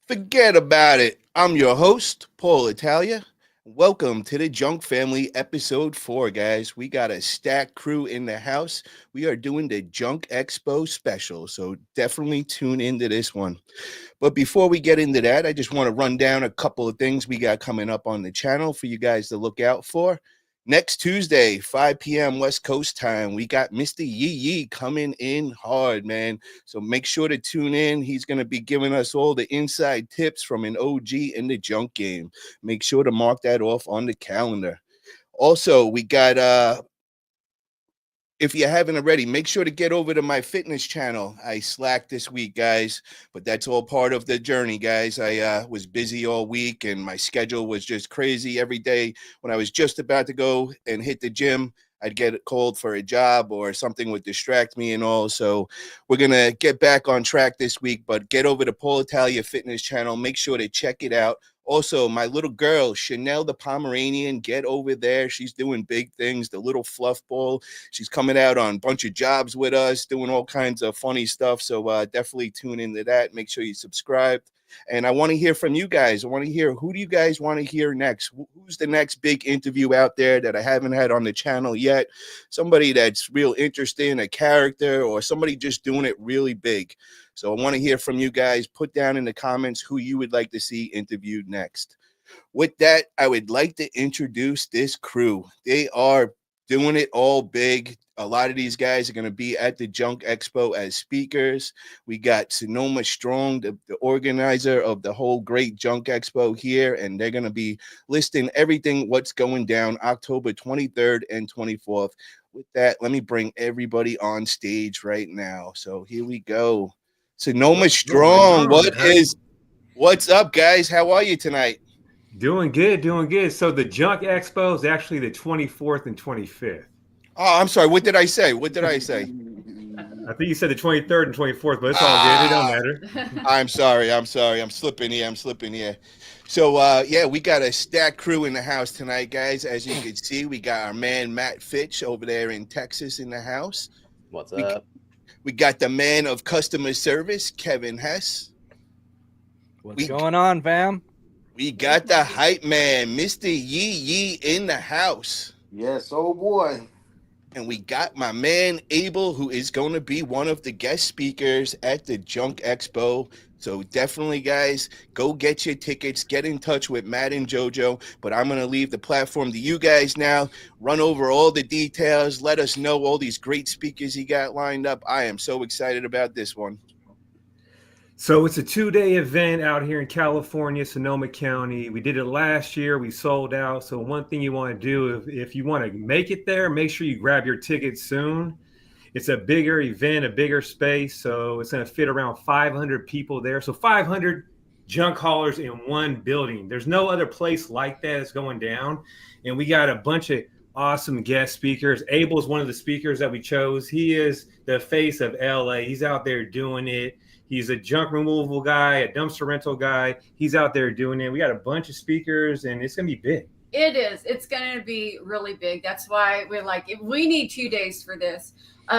Forget about it. I'm your host, Paul Italia. Welcome to the Junk Family episode 4, guys. We got a stacked crew in the house. We are doing the Junk Expo special, so definitely tune into this one. But before we get into that, I just want to run down a couple of things we got coming up on the channel for you guys to look out for. Next Tuesday, 5 p.m. West Coast time, we got Mr. Yee Yeeee coming in hard, man. So make sure to tune in. He's going to be giving us all the inside tips from an OG in the junk game. Make sure to mark that off on the calendar. Also, we got if you haven't already, make sure to get over to my fitness channel. I slacked this week, guys, but that's all part of the journey, guys. I was busy all week and my schedule was just crazy every day. When I was just about to go and hit the gym, I'd get called for a job or something would distract me and all. So we're going to get back on track this week, but get over to Paul Italia Fitness channel. Make sure to check it out. Also, my little girl, Chanel the Pomeranian, get over there. She's doing big things, the little fluff ball. She's coming out on a bunch of jobs with us, doing all kinds of funny stuff. So definitely tune into that. Make sure you subscribe. And I want to hear from you guys. I want to hear, who do you guys want to hear next? Who's the next big interview out there that I haven't had on the channel yet? Somebody that's real interesting, a character, or somebody just doing it really big. So I want to hear from you guys. Put down in the comments who you would like to see interviewed next. With that, I would like to introduce this crew. They are doing it all big. A lot of these guys are going to be at the Junk Expo as speakers. We got Sonoma Strong, the organizer of the whole great Junk Expo here, and they're going to be listing everything, what's going down October 23rd and 24th. With that, let me bring everybody on stage right now. So here we go. Sonoma Strong, what's up, guys? How are you tonight? Doing good, doing good. So the Junk Expo is actually the 24th and 25th. Oh, I'm sorry. What did I say? What did I say? I think you said the 23rd and 24th, but it's all good. It don't matter. I'm sorry. I'm slipping here. So, yeah, we got a stacked crew in the house tonight, guys. As you can see, we got our man Matt Fitch over there in Texas in the house. What's up? We got the man of customer service, Kevin Hess. What's going on, fam? We got the hype man, Mr. Yee Yeeee, in the house. Yes, oh boy. And we got my man Abel, who is going to be one of the guest speakers at the Junk Expo. So definitely, guys, go get your tickets. Get in touch with Matt and Jojo. But I'm going to leave the platform to you guys now. Run over all the details. Let us know all these great speakers he got lined up. I am so excited about this one. So it's a 2-day event out here in California, Sonoma County. We did it last year. We sold out. So one thing you want to do, if you want to make it there, make sure you grab your tickets soon. It's a bigger event, a bigger space. So it's going to fit around 500 people there. So 500 junk haulers in one building. There's no other place like that that's going down. And we got a bunch of awesome guest speakers. Abel is one of the speakers that we chose. He is the face of LA. He's out there doing it. He's a junk removal guy, a dumpster rental guy. He's out there doing it. We got a bunch of speakers, and it's going to be big. It is. It's going to be really big. That's why we're like, if we need 2 days for this.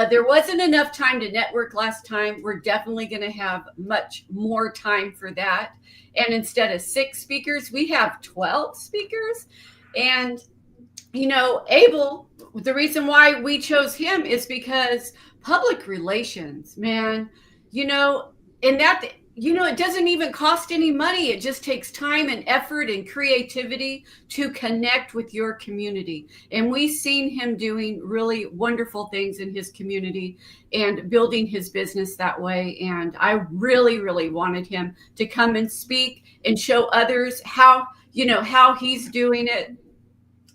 There wasn't enough time to network last time. We're definitely going to have much more time for that. And instead of 6 speakers, we have 12 speakers. And, you know, Abel, the reason why we chose him is because public relations, man, you know, and that, you know, it doesn't even cost any money. It just takes time and effort and creativity to connect with your community. And we've seen him doing really wonderful things in his community and building his business that way. And I really, really wanted him to come and speak and show others how, you know, how he's doing it.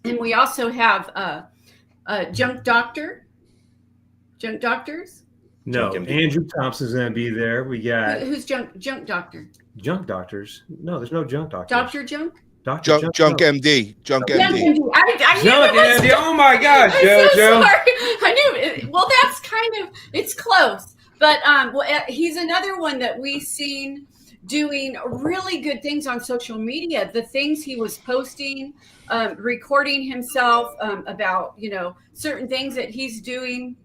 And we also have a junk doctors. No, Andrew Thompson's going to be there. We got who's junk doctor? Junk doctors? No, there's no junk doctors. Dr. Junk? Dr. Junk MD. Junk MD. I Junk MD. Oh my gosh, Jojo. I'm so sorry. I knew it. Well, that's kind of, it's close. But he's another one that we've seen doing really good things on social media. The things he was posting, recording himself about, you know, certain things that he's doing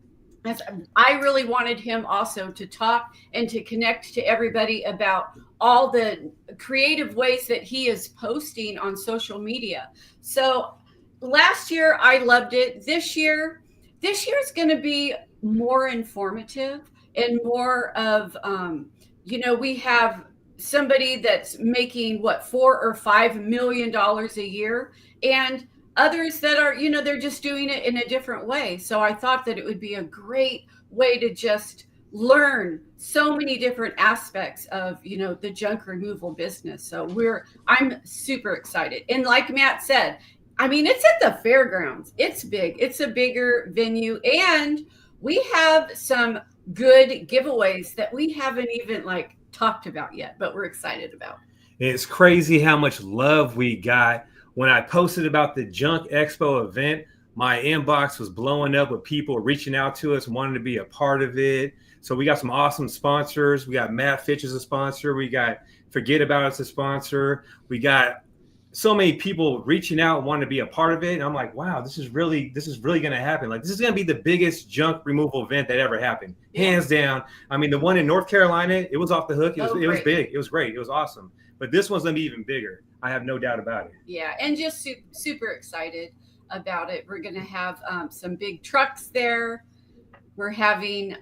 As I really wanted him also to talk and to connect to everybody about all the creative ways that he is posting on social media. So last year I loved it. This year is going to be more informative and more of, we have somebody that's making what, $4 or $5 million a year, and others that are, they're just doing it in a different way. So I thought that it would be a great way to just learn so many different aspects of, the junk removal business. So I'm super excited. And like Matt said, I mean, it's at the fairgrounds. It's big. It's a bigger venue, and we have some good giveaways that we haven't even like talked about yet, but we're excited about. It's crazy how much love we got. When I posted about the Junk Expo event, my inbox was blowing up with people reaching out to us, wanting to be a part of it. So we got some awesome sponsors. We got Matt Fitch as a sponsor. We got Fuhgeddaboutit as a sponsor. We got so many people reaching out and wanting to be a part of it. And I'm like, wow, this is really going to happen. Like, this is going to be the biggest junk removal event that ever happened, hands down. I mean, the one in North Carolina, it was off the hook. It was big. It was great. It was awesome. But this one's going to be even bigger. I have no doubt about it. Yeah, and just super excited about it. We're going to have some big trucks there. We're having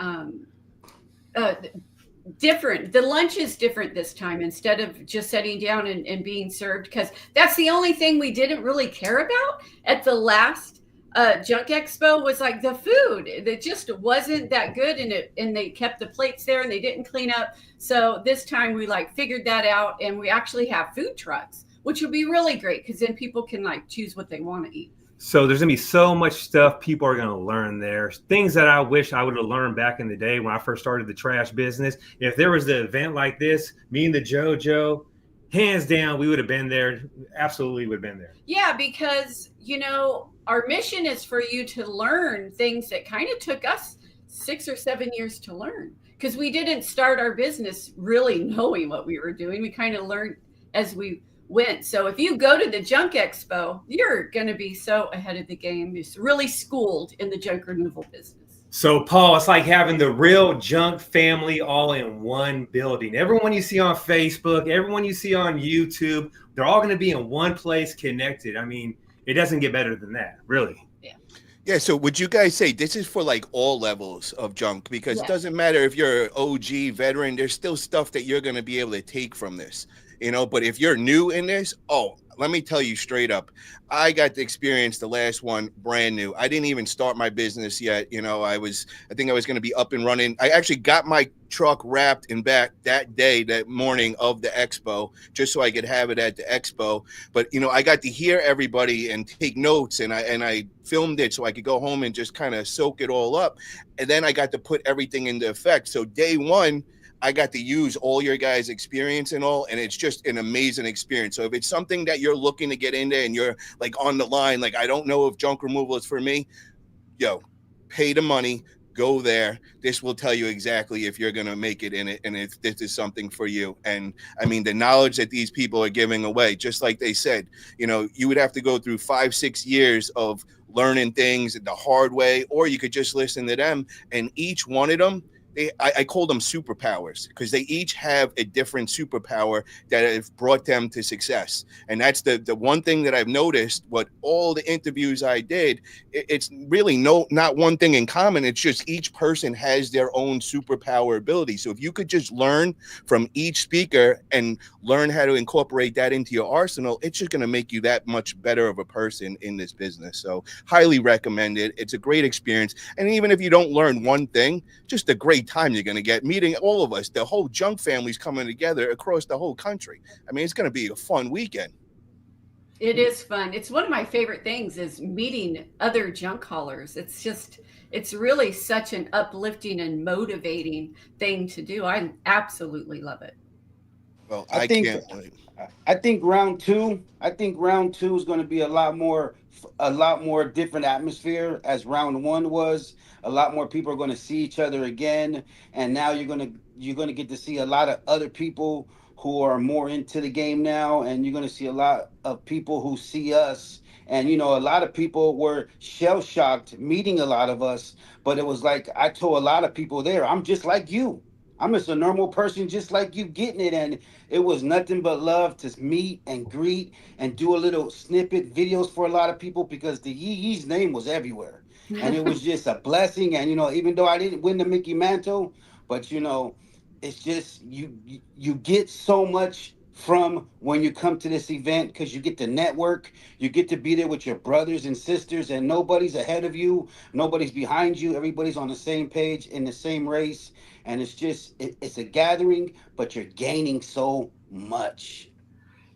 different. The lunch is different this time, instead of just sitting down and being served, because that's the only thing we didn't really care about at the last Junk Expo was like the food. It just wasn't that good, and they kept the plates there and they didn't clean up. So this time we like figured that out, and we actually have food trucks, which will be really great because then people can like choose what they want to eat. So there's going to be so much stuff people are going to learn there. Things that I wish I would have learned back in the day when I first started the trash business. If there was an event like this, me and the Jojo, hands down, we would have been there. Absolutely would have been there. Yeah, because, our mission is for you to learn things that kind of took us 6 or 7 years to learn, because we didn't start our business really knowing what we were doing. We kind of learned as we went. So if you go to the Junk Expo, you're going to be so ahead of the game. It's really schooled in the junk removal business. So, Paul, it's like having the real junk family all in one building. Everyone you see on Facebook, everyone you see on YouTube, they're all going to be in one place connected. I mean, it doesn't get better than that, really. Yeah, so would you guys say this is for like all levels of junk? Because it doesn't matter if you're an OG veteran, there's still stuff that you're going to be able to take from this, but if you're new in this, let me tell you straight up, I got to experience the last one brand new. I didn't even start my business yet. I think I was going to be up and running. I actually got my truck wrapped and back that morning of the expo, just so I could have it at the expo. But, I got to hear everybody and take notes, and I filmed it so I could go home and just kind of soak it all up. And then I got to put everything into effect. So day one, I got to use all your guys' experience and all, and it's just an amazing experience. So if it's something that you're looking to get into and you're like on the line, like, I don't know if junk removal is for me, pay the money, go there. This will tell you exactly if you're going to make it in it and if this is something for you. And I mean, the knowledge that these people are giving away, just like they said, you would have to go through 5-6 years of learning things the hard way, or you could just listen to them, and each one of them, I call them superpowers, because they each have a different superpower that have brought them to success. And that's the one thing that I've noticed. What all the interviews I did, it's really not one thing in common. It's just each person has their own superpower ability. So if you could just learn from each speaker and learn how to incorporate that into your arsenal, it's just going to make you that much better of a person in this business. So highly recommend it. It's a great experience. And even if you don't learn one thing, just a great time you're going to get meeting all of us. The whole junk family's coming together across the whole country. I mean, it's going to be a fun weekend. It is fun. It's one of my favorite things is meeting other junk haulers. It's really such an uplifting and motivating thing to do. I absolutely love it. Well, I think round two is going to be a lot more different atmosphere as round one was. A lot more people are going to see each other again, and now you're going to get to see a lot of other people who are more into the game now, and you're going to see a lot of people who see us. And you know, a lot of people were shell shocked meeting a lot of us, but it was like I told a lot of people there, I'm just like you. I'm just a normal person, just like you, getting it. And it was nothing but love to meet and greet and do a little snippet videos for a lot of people, because the Yee Yee's name was everywhere. And it was just a blessing. And, you know, even though I didn't win the Mickey Mantle, but, you know, it's just you get so much from when you come to this event, because you get to network, you get to be there with your brothers and sisters, and nobody's ahead of you, nobody's behind you, everybody's on the same page in the same race. And it's just it's a gathering, but you're gaining so much.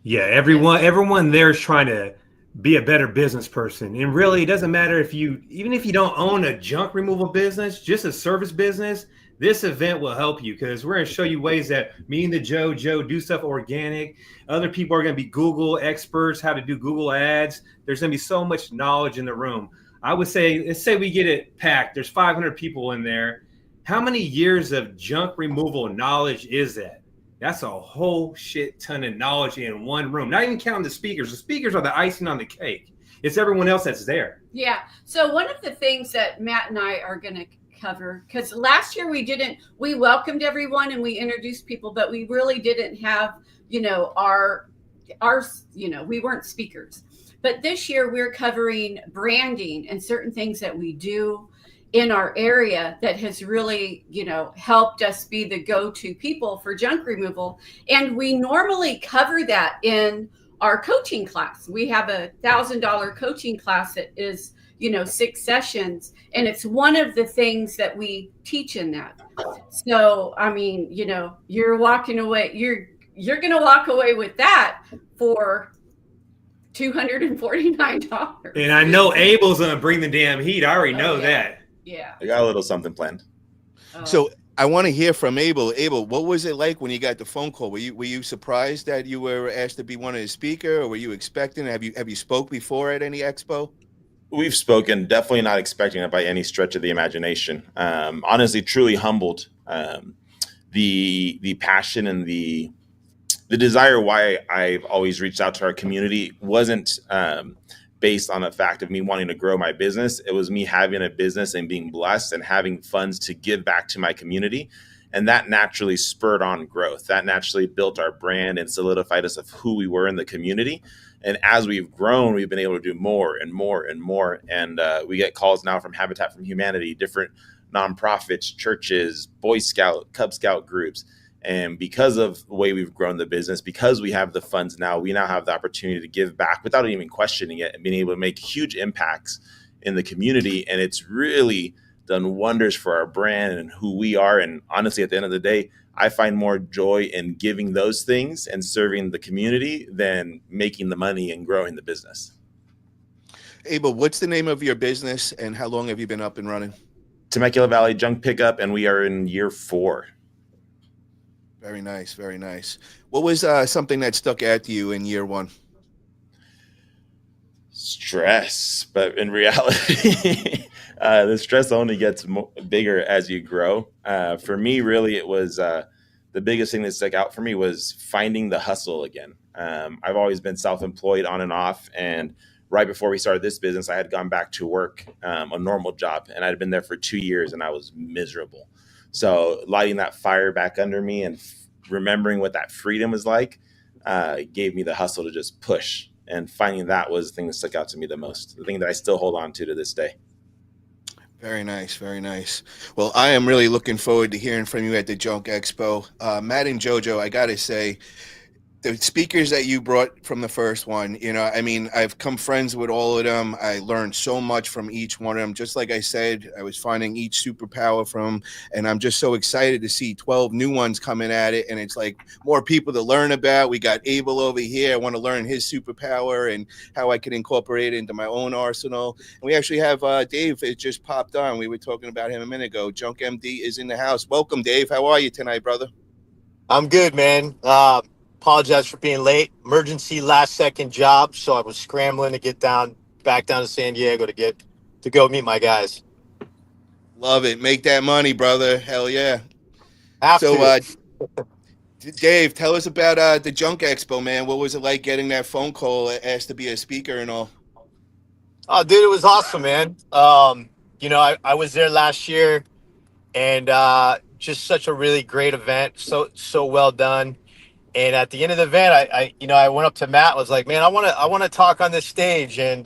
Yeah, everyone there is trying to be a better business person. And really, it doesn't matter even if you don't own a junk removal business, just a service business, this event will help you, because we're going to show you ways that me and the Jojo do stuff organic. Other people are going to be Google experts, how to do Google ads. There's going to be so much knowledge in the room. I would say, let's say we get it packed. There's 500 people in there. How many years of junk removal knowledge is that? That's a whole shit ton of knowledge in one room. Not even counting the speakers. The speakers are the icing on the cake. It's everyone else that's there. Yeah. So one of the things that Matt and I are going to cover, because last year we welcomed everyone and we introduced people, but we really didn't have, you know, our, you know, we weren't speakers. But this year we're covering branding and certain things that we do in our area that has really, you know, helped us be the go-to people for junk removal. And we normally cover that in our coaching class. We have $1,000 coaching class that is, you know, 6 sessions. And it's one of the things that we teach in that. So, I mean, you know, you're walking away, you're going to walk away with that for $249. And I know Abel's going to bring the damn heat. I already know that. Yeah. I got a little something planned. So I want to hear from Abel. Abel, what was it like when you got the phone call? Were you surprised that you were asked to be one of the speaker, or were you expecting? Have you spoke before at any expo? We've spoken, definitely not expecting it by any stretch of the imagination. Honestly, truly humbled. The passion and the desire why I've always reached out to our community wasn't based on the fact of me wanting to grow my business. It was me having a business and being blessed and having funds to give back to my community. And that naturally spurred on growth. That naturally built our brand and solidified us of who we were in the community. And as we've grown, we've been able to do more and more and more. And we get calls now from Habitat for Humanity, different nonprofits, churches, Boy Scout, Cub Scout groups. And because of the way we've grown the business, because we have the funds now, we now have the opportunity to give back without even questioning it and being able to make huge impacts in the community. And it's really done wonders for our brand and who we are. And honestly, at the end of the day, I find more joy in giving those things and serving the community than making the money and growing the business. Abel, what's the name of your business and how long have you been up and running? Temecula Valley Junk Pickup, and we are in year 4. Very nice, very nice. What was something that stuck out to you in year 1? Stress, but in reality, the stress only gets bigger as you grow. For me, really, it was the biggest thing that stuck out for me was finding the hustle again. I've always been self-employed on and off, and right before we started this business, I had gone back to work, a normal job, and I'd been there for 2 years, and I was miserable. So lighting that fire back under me and remembering what that freedom was like gave me the hustle to just push. And finding that was the thing that stuck out to me the most, the thing that I still hold on to this day. Very nice, very nice. Well, I am really looking forward to hearing from you at the Junk Expo. Matt and Jojo, I got to say, the speakers that you brought from the first one, you know, I mean, I've come friends with all of them. I learned so much from each one of them. Just like I said, I was finding each superpower from, and I'm just so excited to see 12 new ones coming at it. And it's like more people to learn about. We got Abel over here. I want to learn his superpower and how I can incorporate it into my own arsenal. And we actually have Dave. It just popped on. We were talking about him a minute ago. Junk MD is in the house. Welcome, Dave. How are you tonight, brother? I'm good, man. Apologize for being late. Emergency last second job, so I was scrambling to get back down to San Diego to go meet my guys. Love it. Make that money, brother. Hell yeah. Have to. Dave, tell us about the Junk Expo, man. What was it like getting that phone call asked to be a speaker and all? Oh, dude, it was awesome, man. I was there last year, and just such a really great event. So well done. And at the end of the event, I went up to Matt, was like, man, I want to talk on this stage, and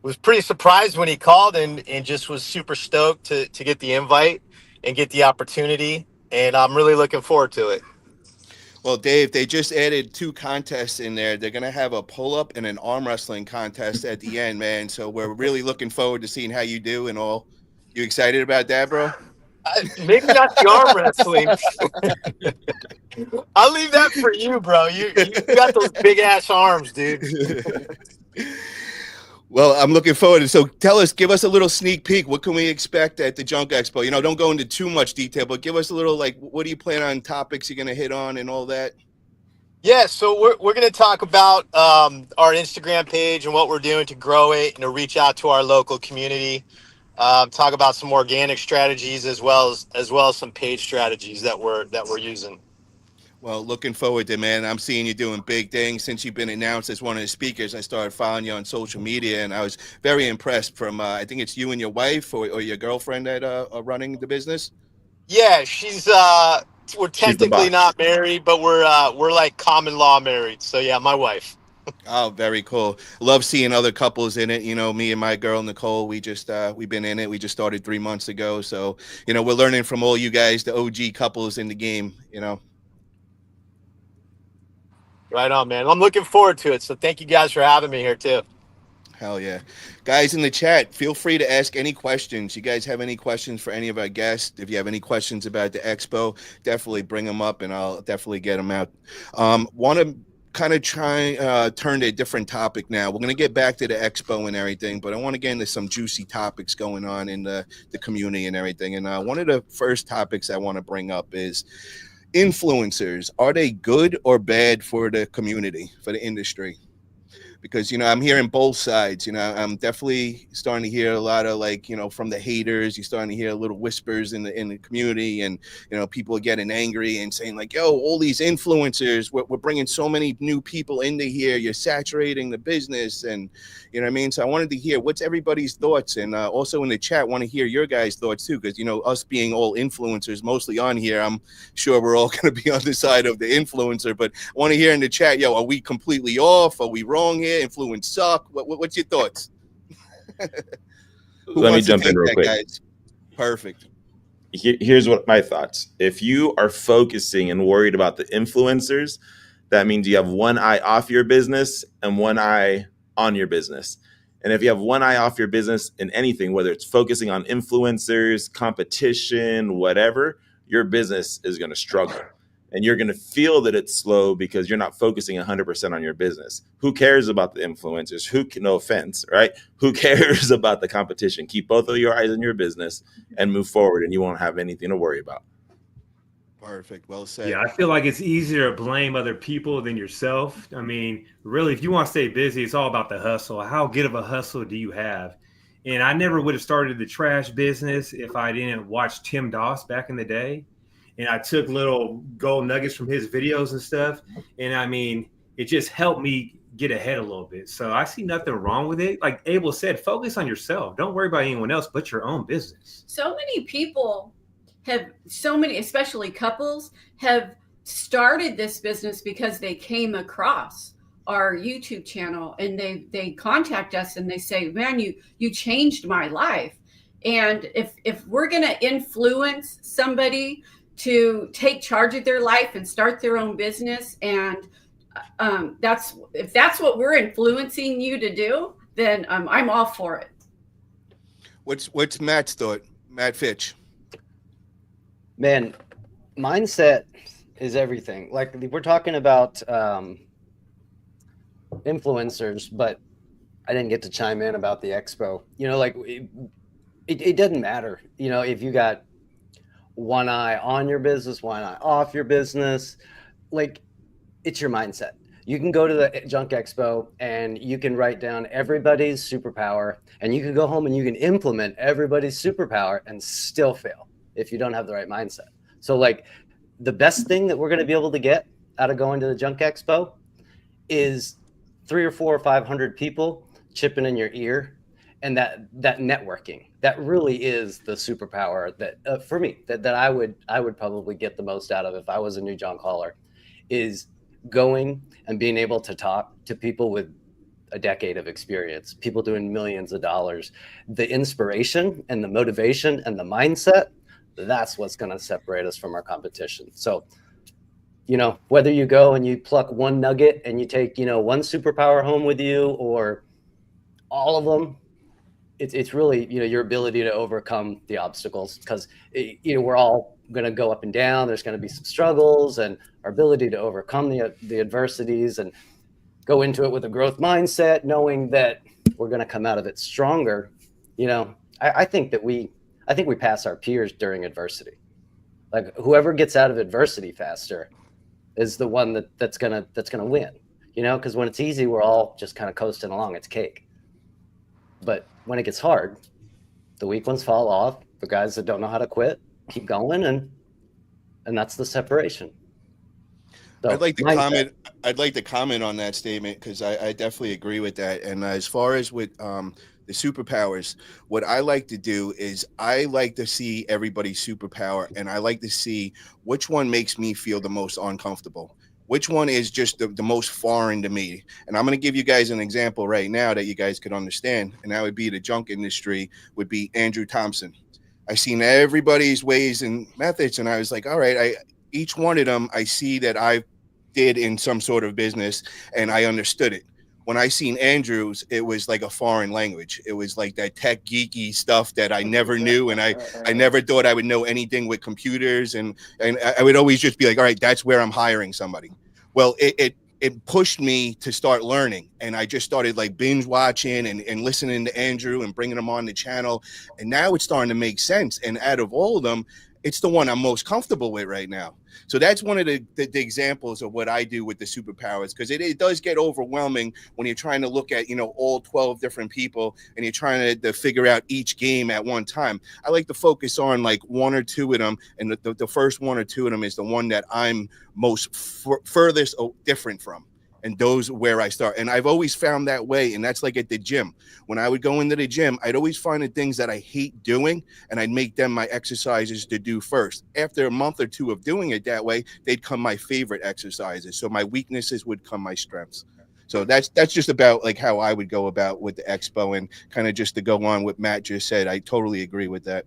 was pretty surprised when he called, and just was super stoked to get the invite and get the opportunity. And I'm really looking forward to it. Well, Dave, they just added 2 contests in there. They're going to have a pull-up and an arm wrestling contest at the end, man. So we're really looking forward to seeing how you do and all. You excited about that, bro? Maybe not the arm wrestling. I'll leave that for you, bro. You got those big ass arms, dude. Well, I'm looking forward to it. So give us a little sneak peek. What can we expect at the Junk Expo? Don't go into too much detail, but give us a little, like, what do you plan on topics you're going to hit on and all that? Yeah, so we're going to talk about our Instagram page and what we're doing to grow it and to reach out to our local community. Talk about some organic strategies as well as some paid strategies that we're using. Well, looking forward to it, man. I'm seeing you doing big things since you've been announced as one of the speakers. I started following you on social media, and I was very impressed from, I think it's you and your wife or your girlfriend that are running the business. Yeah, we're technically not married, but we're like common law married. So yeah, my wife. Oh, very cool. Love seeing other couples in it. Me and my girl, Nicole, we've been in it. We just started 3 months ago. So, we're learning from all you guys, the OG couples in the game, Right on, man. I'm looking forward to it. So thank you guys for having me here too. Hell yeah. Guys in the chat, feel free to ask any questions. You guys have any questions for any of our guests? If you have any questions about the expo, definitely bring them up and I'll definitely get them out. Want to kind of try turn to a different topic now. We're going to get back to the expo and everything, but I want to get into some juicy topics going on in the community and everything. And one of the first topics I want to bring up is influencers. Are they good or bad for the community, for the industry? Because, I'm hearing both sides. I'm definitely starting to hear a lot of, like, from the haters. You're starting to hear little whispers in the community, and, people are getting angry and saying, like, yo, all these influencers, we're bringing so many new people into here. You're saturating the business. And, you know what I mean? So I wanted to hear what's everybody's thoughts. And also in the chat, want to hear your guys' thoughts too. Because, us being all influencers mostly on here, I'm sure we're all going to be on the side of the influencer. But I want to hear in the chat, yo, are we completely off? Are we wrong here? Influence suck? What's your thoughts? Let me jump in real quick. Guys? Perfect. Here's what my thoughts. If you are focusing and worried about the influencers, that means you have one eye off your business and one eye on your business. And if you have one eye off your business in anything, whether it's focusing on influencers, competition, whatever, your business is going to struggle. And you're going to feel that it's slow because you're not focusing 100% on your business. Who cares about the influencers? No offense, right? Who cares about the competition? Keep both of your eyes on your business and move forward, and you won't have anything to worry about. Perfect. Well said. Yeah, I feel like it's easier to blame other people than yourself. I mean, really, if you want to stay busy, it's all about the hustle. How good of a hustle do you have? And I never would have started the trash business if I didn't watch Tim Doss back in the day. And I took little gold nuggets from his videos and stuff. And I mean, it just helped me get ahead a little bit. So I see nothing wrong with it. Like Abel said, focus on yourself. Don't worry about anyone else but your own business. So many people especially couples, have started this business because they came across our YouTube channel and they contact us and they say, man, you changed my life. And if we're going to influence somebody to take charge of their life and start their own business, and if that's what we're influencing you to do, then I'm all for it. What's Matt's thought? Matt Fitch. Man, mindset is everything. Like, we're talking about influencers, but I didn't get to chime in about the expo. Like, it doesn't matter, if you got one eye on your business, one eye off your business. Like, it's your mindset. You can go to the Junk Expo and you can write down everybody's superpower, and you can go home and you can implement everybody's superpower and still fail if you don't have the right mindset. So, like, the best thing that we're going to be able to get out of going to the Junk Expo is 300 or 400 or 500 people chipping in your ear, and that networking. That really is the superpower that for me that I would probably get the most out of if I was a new junk hauler, is going and being able to talk to people with a decade of experience, people doing millions of dollars. The inspiration and the motivation and the mindset, that's what's going to separate us from our competition. So, you know, whether you go and you pluck one nugget and you take, you know, one superpower home with you, or all of them, it's really, you know, your ability to overcome the obstacles, because, you know, we're all going to go up and down. There's going to be some struggles, and our ability to overcome the adversities and go into it with a growth mindset, knowing that we're going to come out of it stronger. You know, I think we pass our peers during adversity. Like, whoever gets out of adversity faster is the one that's gonna win. You know, because when it's easy, we're all just kind of coasting along. It's cake. But when it gets hard, the weak ones fall off. The guys that don't know how to quit keep going, and that's the separation. So, I'd like to comment on that statement, because I definitely agree with that. And as far as with the superpowers, what I like to do is I like to see everybody's superpower, and I like to see which one makes me feel the most uncomfortable. Which one is just the most foreign to me? And I'm going to give you guys an example right now that you guys could understand. And that would be the junk industry, would be Andrew Thompson. I seen everybody's ways and methods, and I was like, all right, each one of them, I see that I did in some sort of business, and I understood it. When I seen Andrew's, it was like a foreign language. It was like that tech geeky stuff that I never knew, and I never thought I would know anything with computers, and I would always just be like, all right, that's where I'm hiring somebody. Well, it pushed me to start learning, and I just started like binge watching and listening to Andrew and bringing him on the channel, and now it's starting to make sense. And out of all of them, it's the one I'm most comfortable with right now. So that's one of the examples of what I do with the superpowers, because it does get overwhelming when you're trying to look at, you know, all 12 different people, and you're trying to figure out each game at one time. I like to focus on like one or two of them, and the first one or two of them is the one that I'm most furthest different from. And those are where I start. And I've always found that way. And that's like at the gym. When I would go into the gym, I'd always find the things that I hate doing, and I'd make them my exercises to do first. After a month or two of doing it that way, they'd come my favorite exercises. So my weaknesses would come my strengths. So that's just about like how I would go about with the expo, and kind of just to go on what Matt just said. I totally agree with that.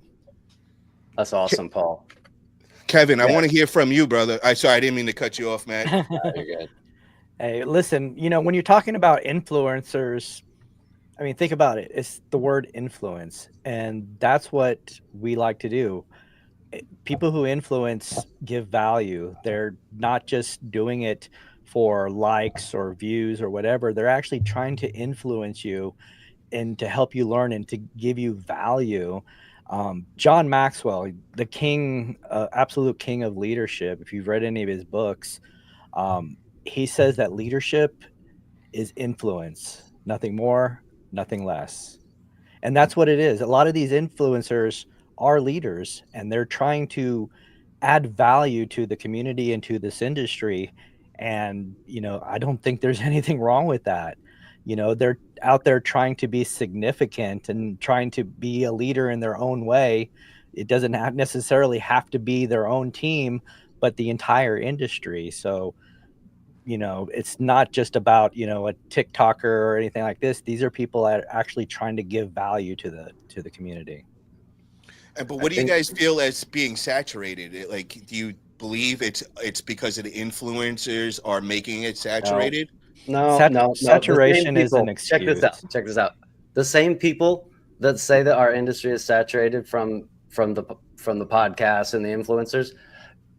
That's awesome, Paul. Kevin, I want to hear from you, brother. Sorry, I didn't mean to cut you off, Matt. You're good. Hey, listen, you know, when you're talking about influencers, I mean, think about it. It's the word influence, and that's what we like to do. People who influence give value. They're not just doing it for likes or views or whatever. They're actually trying to influence you and to help you learn and to give you value. John Maxwell, the king, absolute king of leadership, if you've read any of his books, he says that leadership is influence, nothing more, nothing less. And that's what it is. A lot of these influencers are leaders, and they're trying to add value to the community and to this industry. And, you know, I don't think there's anything wrong with that. You know, they're out there trying to be significant and trying to be a leader in their own way. It doesn't necessarily have to be their own team, but the entire industry. So, you know, it's not just about, you know, a TikToker or anything like this. These are people that are actually trying to give value to the community. But what do you guys feel as being saturated? Like, do you believe it's because of the influencers are making it saturated? No. Saturation is an excuse. Check this out. The same people that say that our industry is saturated from the podcasts and the influencers,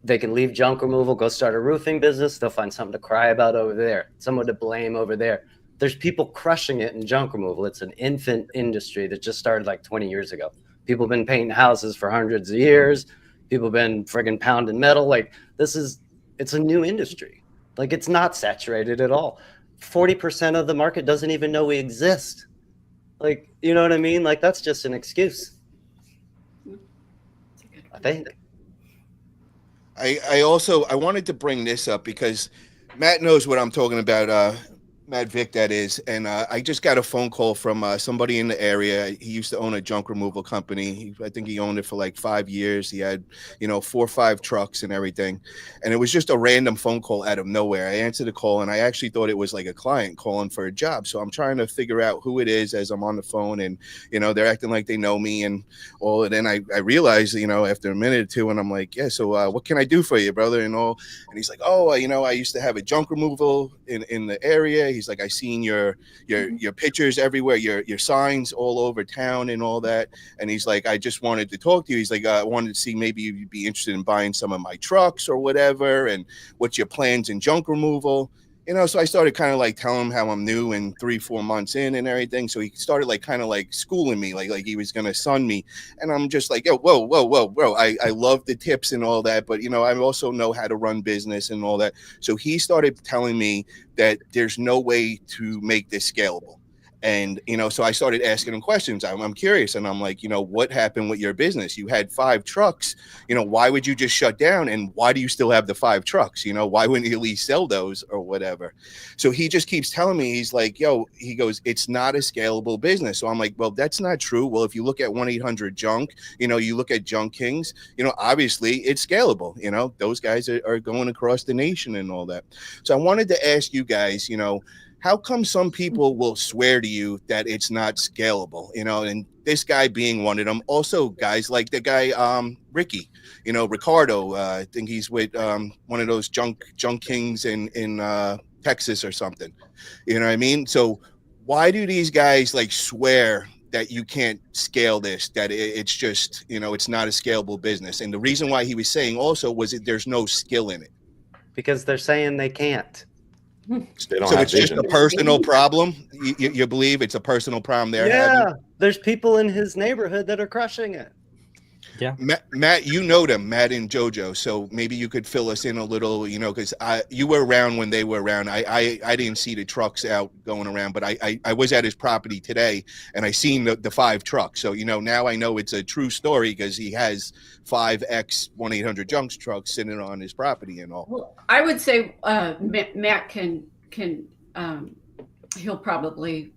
they can leave junk removal, go start a roofing business. They'll find something to cry about over there, someone to blame over there. There's people crushing it in junk removal. It's an infant industry that just started like 20 years ago. People have been painting houses for hundreds of years. People have been friggin' pounding metal. Like, it's a new industry. Like, it's not saturated at all. 40% of the market doesn't even know we exist. Like, you know what I mean? Like, that's just an excuse, I think. I also I wanted to bring this up because Matt knows what I'm talking about. Matt Vick, that is, and I just got a phone call from somebody in the area. He used to own a junk removal company. I think he owned it for like 5 years. He had, 4 or 5 trucks and everything, and it was just a random phone call out of nowhere. I answered the call, and I actually thought it was like a client calling for a job. So I'm trying to figure out who it is as I'm on the phone, and they're acting like they know me and all. And then I realized, after a minute or two, and I'm like, yeah. So what can I do for you, brother? And all. And he's like, oh, I used to have a junk removal in the area. He's like, I seen your pictures everywhere, your signs all over town and all that. And he's like, I just wanted to talk to you. He's like, I wanted to see maybe you'd be interested in buying some of my trucks or whatever. And what's your plans in junk removal? So I started kind of like telling him how I'm new and 3-4 months in and everything. So he started like kind of like schooling me, like he was gonna son me. And I'm just like, yo, whoa, bro. I love the tips and all that, but I also know how to run business and all that. So he started telling me that there's no way to make this scalable. And, so I started asking him questions. I'm curious. And I'm like, what happened with your business? You had 5 trucks. Why would you just shut down? And why do you still have the 5 trucks? Why wouldn't you at least sell those or whatever? So he just keeps telling me, he's like, yo, he goes, it's not a scalable business. So I'm like, well, that's not true. Well, if you look at 1-800-JUNK, you look at Junk Kings, obviously it's scalable. Those guys are going across the nation and all that. So I wanted to ask you guys, how come some people will swear to you that it's not scalable, and this guy being one of them? Also guys like the guy, Ricky, Ricardo, I think he's with one of those junk kings in Texas or something, what I mean? So why do these guys like swear that you can't scale this, that it's just, it's not a scalable business? And the reason why he was saying also was that there's no skill in it. Because they're saying they can't. So it's just a personal problem. You believe it's a personal problem they're having? There's people in his neighborhood that are crushing it. Yeah, Matt, them, Matt and Jojo. So maybe you could fill us in a little, because you were around when they were around. I didn't see the trucks out going around, but I was at his property today and I seen the 5 trucks. So now I know it's a true story because he has 5 1-800-JUNK trucks sitting on his property and all. Well, I would say Matt can he'll probably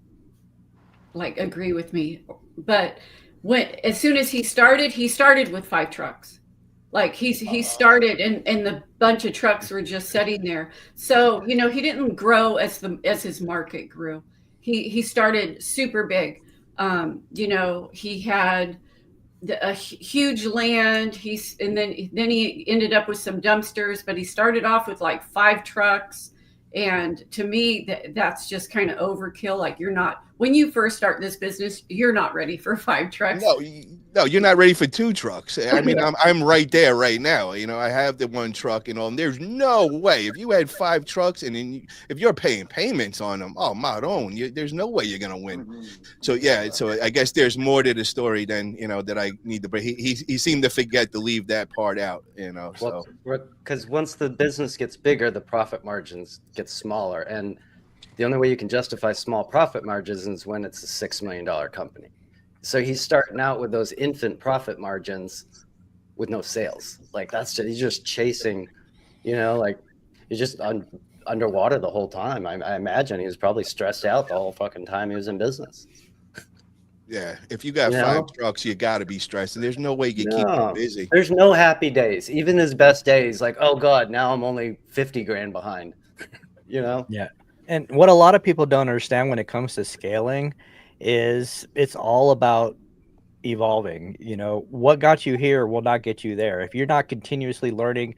like agree with me, but as soon as he started with 5 trucks. Like he started and the bunch of trucks were just sitting there. So, he didn't grow as his market grew. He started super big. He had a huge land. And then he ended up with some dumpsters, but he started off with like 5 trucks. And to me, that's just kind of overkill. Like when you first start this business, you're not ready for 5 trucks. No, you're not ready for 2 trucks. I mean, I'm right there right now. I have the 1 truck and all. And there's no way if you had 5 trucks and then if you're paying payments on them, oh, my own, there's no way you're gonna win. So yeah, so I guess there's more to the story than that I need to. But he seemed to forget to leave that part out. So because once the business gets bigger, the profit margins get smaller, and the only way you can justify small profit margins is when it's a $6 million company. So he's starting out with those infant profit margins with no sales. Like he's just chasing, like he's just underwater the whole time. I imagine he was probably stressed out the whole fucking time he was in business. Yeah, if you got 5 trucks, you got to be stressed, and there's no way you keep them busy. There's no happy days. Even his best days, like, oh God, now I'm only 50 grand behind. Yeah. And what a lot of people don't understand when it comes to scaling is it's all about evolving. What got you here will not get you there. If you're not continuously learning,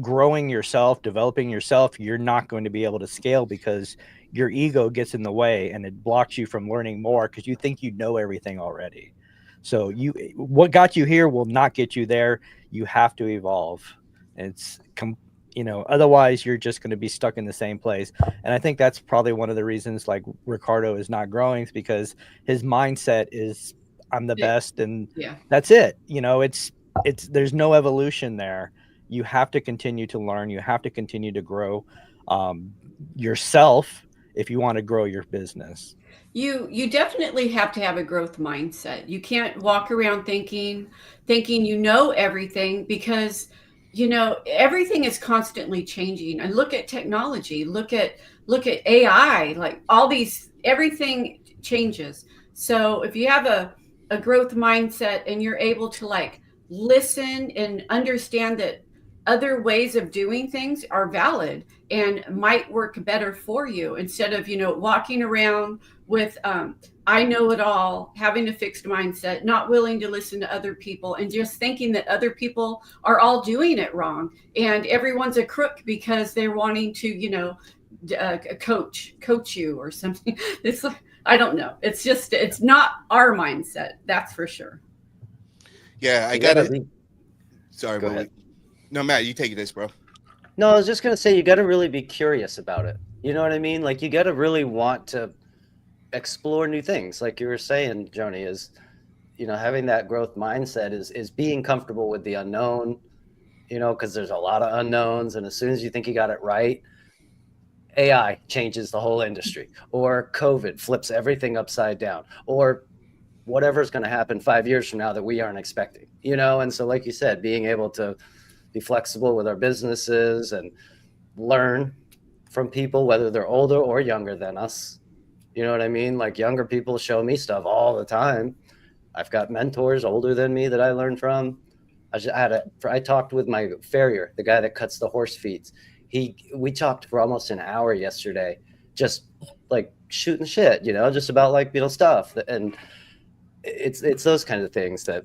growing yourself, developing yourself, you're not going to be able to scale because your ego gets in the way and it blocks you from learning more because you think you know everything already. So what got you here will not get you there. You have to evolve. Otherwise you're just going to be stuck in the same place. And I think that's probably one of the reasons like Ricardo is not growing, is because his mindset is I'm the best and that's it. There's no evolution there. You have to continue to learn. You have to continue to grow yourself if you want to grow your business. You definitely have to have a growth mindset. You can't walk around thinking you know everything, because everything is constantly changing. And look at technology, look at AI, like everything changes. So if you have a growth mindset and you're able to like listen and understand that other ways of doing things are valid and might work better for you, instead of walking around with I know it all, having a fixed mindset, not willing to listen to other people, and just thinking that other people are all doing it wrong and everyone's a crook because they're wanting to coach you or something. It's like, I don't know, it's not our mindset, that's for sure. Yeah, I You gotta. be- Sorry, Go but ahead. no, Matt, you take this, bro. No, I was just gonna say you got to really be curious about it. You know what I mean? Like you got to really want to explore new things. Like you were saying, Joni, is having that growth mindset is being comfortable with the unknown. Because there's a lot of unknowns, and as soon as you think you got it right, AI changes the whole industry, or COVID flips everything upside down, or whatever's going to happen 5 years from now that we aren't expecting. And so, like you said, being able to be flexible with our businesses and learn from people, whether they're older or younger than us. You know what I mean? Like younger people show me stuff all the time. I've got mentors older than me that I learned from. I talked with my farrier, the guy that cuts the horse feeds. We talked for almost an hour yesterday, just like shooting shit, just about like, stuff. And it's those kinds of things that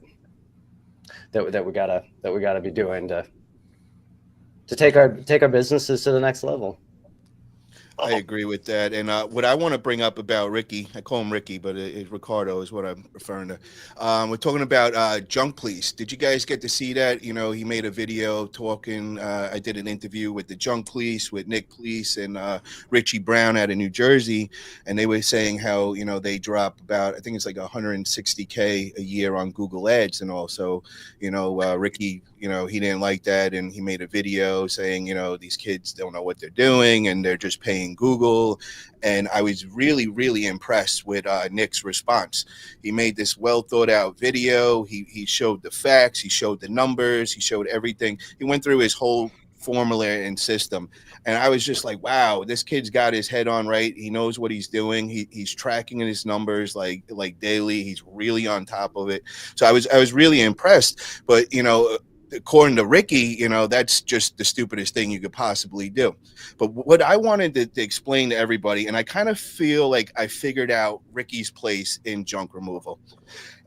we gotta be doing to take our businesses to the next level. I agree with that. And what I want to bring up about Ricky, I call him Ricky, but Ricardo is what I'm referring to. We're talking about Junk Police. Did you guys get to see that? He made a video talking. I did an interview with the Junk Police, with Nick Police and Richie Brown out of New Jersey. And they were saying how, they drop about, I think it's like $160K a year on Google Ads. And also, Ricky, he didn't like that. And he made a video saying, these kids don't know what they're doing and they're just paying Google. And I was really, really impressed with Nick's response. He made this well thought out video. He showed the facts, he showed the numbers, he showed everything. He went through his whole formula and system. And I was just like, wow, this kid's got his head on right. He knows what he's doing. He's tracking his numbers like daily. He's really on top of it. So I was really impressed. But according to Ricky, that's just the stupidest thing you could possibly do. But what I wanted to explain to everybody, and I kind of feel like I figured out Ricky's place in junk removal.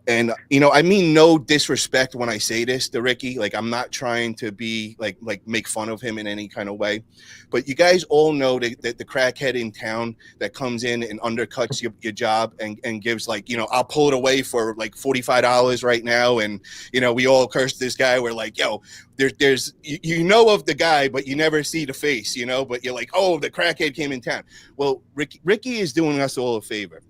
And, I mean no disrespect when I say this to Ricky. Like, I'm not trying to be like make fun of him in any kind of way. But you guys all know that the crackhead in town that comes in and undercuts your job and gives like, I'll pull it away for like $45 right now. And, we all curse this guy. We're like, yo, there's of the guy, but you never see the face, but you're like, oh, the crackhead came in town. Well, Ricky is doing us all a favor.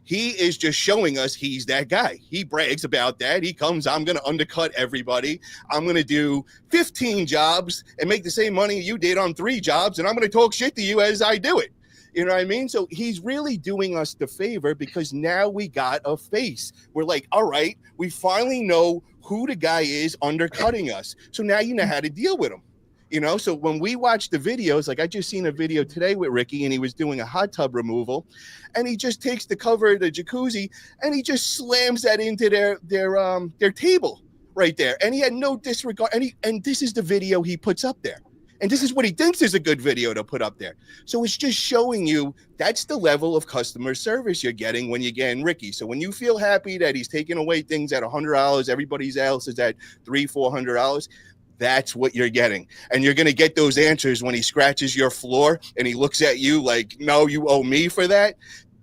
He is just showing us he's that guy. He brags about that. He comes, I'm going to undercut everybody. I'm going to do 15 jobs and make the same money you did on 3 jobs. And I'm going to talk shit to you as I do it. You know what I mean? So he's really doing us the favor because now we got a face. We're like, all right, we finally know who the guy is undercutting us. So now you know how to deal with him. So when we watch the videos, like I just seen a video today with Ricky and he was doing a hot tub removal and he just takes the cover of the jacuzzi and he just slams that into their table right there. And he had no disregard. And this is the video he puts up there. And this is what he thinks is a good video to put up there. So it's just showing you that's the level of customer service you're getting when you're getting Ricky. So when you feel happy that he's taking away things at $100, everybody else is at $300-400. That's what you're getting. And you're going to get those answers when he scratches your floor and he looks at you like, no, you owe me for that.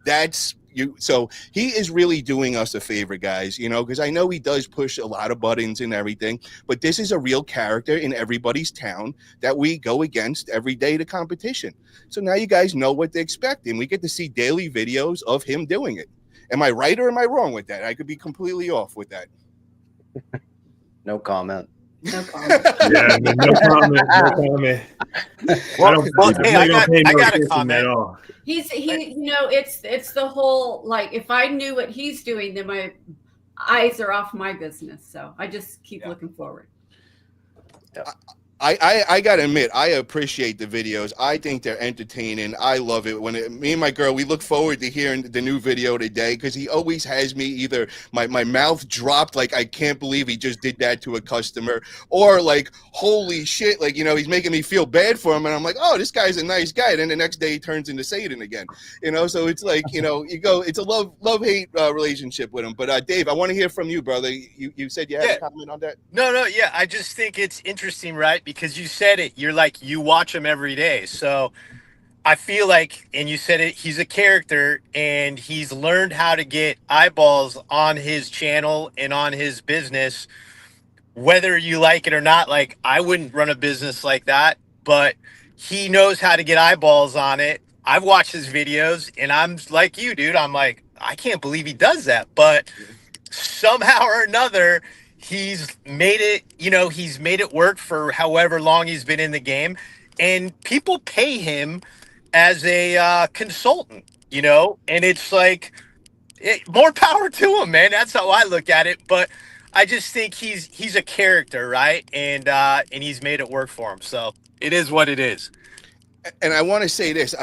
That's you. So he is really doing us a favor, guys, because I know he does push a lot of buttons and everything, but this is a real character in everybody's town that we go against every day to competition. So now you guys know what to expect. And we get to see daily videos of him doing it. Am I right or am I wrong with that? I could be completely off with that. No comment. No comment. Yeah, no comment. No comment. I got a comment. It's the whole, like, if I knew what he's doing, then my eyes are off my business. So I just keep looking forward. I gotta admit, I appreciate the videos. I think they're entertaining. I love it when me and my girl, we look forward to hearing the new video today, because he always has me either my mouth dropped like I can't believe he just did that to a customer, or like holy shit, like he's making me feel bad for him, and I'm like, oh, this guy's a nice guy. Then the next day he turns into Satan again, So it's like you go, it's a love hate relationship with him. But Dave, I want to hear from you, brother. You said you had a comment on that. No, yeah. I just think it's interesting, right? Because you said it. You're like, you watch him every day. So I feel like, and you said it, he's a character and he's learned how to get eyeballs on his channel and on his business, whether you like it or not. Like, I wouldn't run a business like that, but he knows how to get eyeballs on it. I've watched his videos and I'm like you, dude. I'm like, I can't believe he does that. But somehow or another, he's made it, he's made it work for however long he's been in the game. And people pay him as a consultant, and it's like, more power to him, man. That's how I look at it. But I just think he's a character, right? And he's made it work for him. So it is what it is. And I want to say this,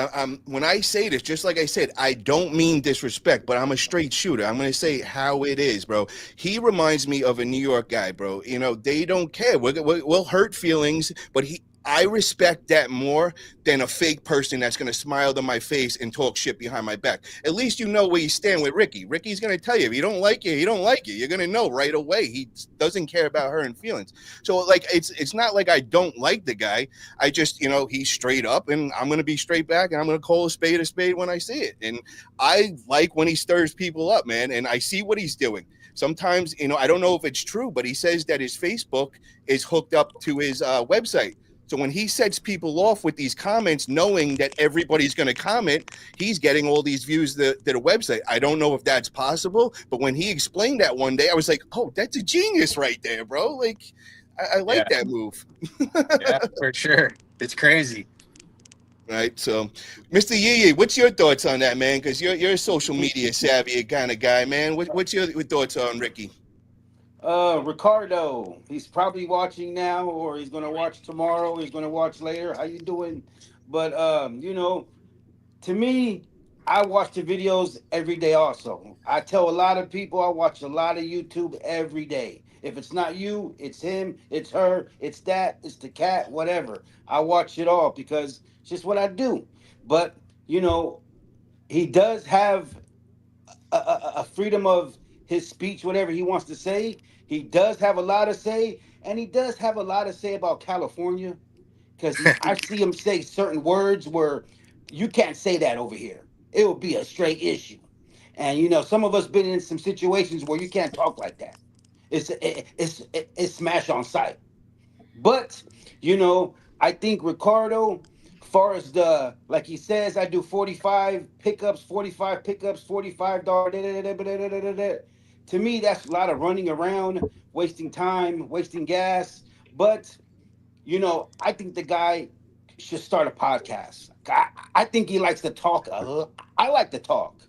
when I say this, just like I said, I don't mean disrespect, but I'm a straight shooter. I'm going to say how it is, bro. He reminds me of a New York guy, bro. They don't care. We'll hurt feelings, but I respect that more than a fake person that's going to smile to my face and talk shit behind my back. At least you know where you stand with Ricky. Ricky's going to tell you, if you don't like you, you don't like you. You're going to know right away. He doesn't care about her and feelings. So, like, it's not like I don't like the guy. I just, he's straight up, and I'm going to be straight back, and I'm going to call a spade when I see it. And I like when he stirs people up, man, and I see what he's doing. Sometimes, I don't know if it's true, but he says that his Facebook is hooked up to his website. So when he sets people off with these comments, knowing that everybody's going to comment, he's getting all these views to the website. I don't know if that's possible, but when he explained that one day, I was like, oh, that's a genius right there, bro. Like, I like that move. Yeah, for sure. It's crazy. Right. So, Mr. Yee Yeeee, what's your thoughts on that, man? Because you're a social media savvy kind of guy, man. What's your thoughts on Ricky? Ricardo, he's probably watching now, or he's gonna watch tomorrow. He's gonna watch later. How you doing? But to me, I watch the videos every day. Also, I tell a lot of people I watch a lot of YouTube every day. If it's not you, it's him, it's her, it's that, it's the cat, whatever. I watch it all because it's just what I do. But he does have a freedom of his speech, whatever he wants to say. He does have a lot to say, and he does have a lot to say about California, because I see him say certain words where you can't say that over here. It will be a straight issue. And some of us been in some situations where you can't talk like that. It's smash on sight. But I think Ricardo, far as like he says, I do 45 pickups, $45. To me, that's a lot of running around, wasting time, wasting gas. But I think the guy should start a podcast. I think he likes to talk a lot. I like to talk,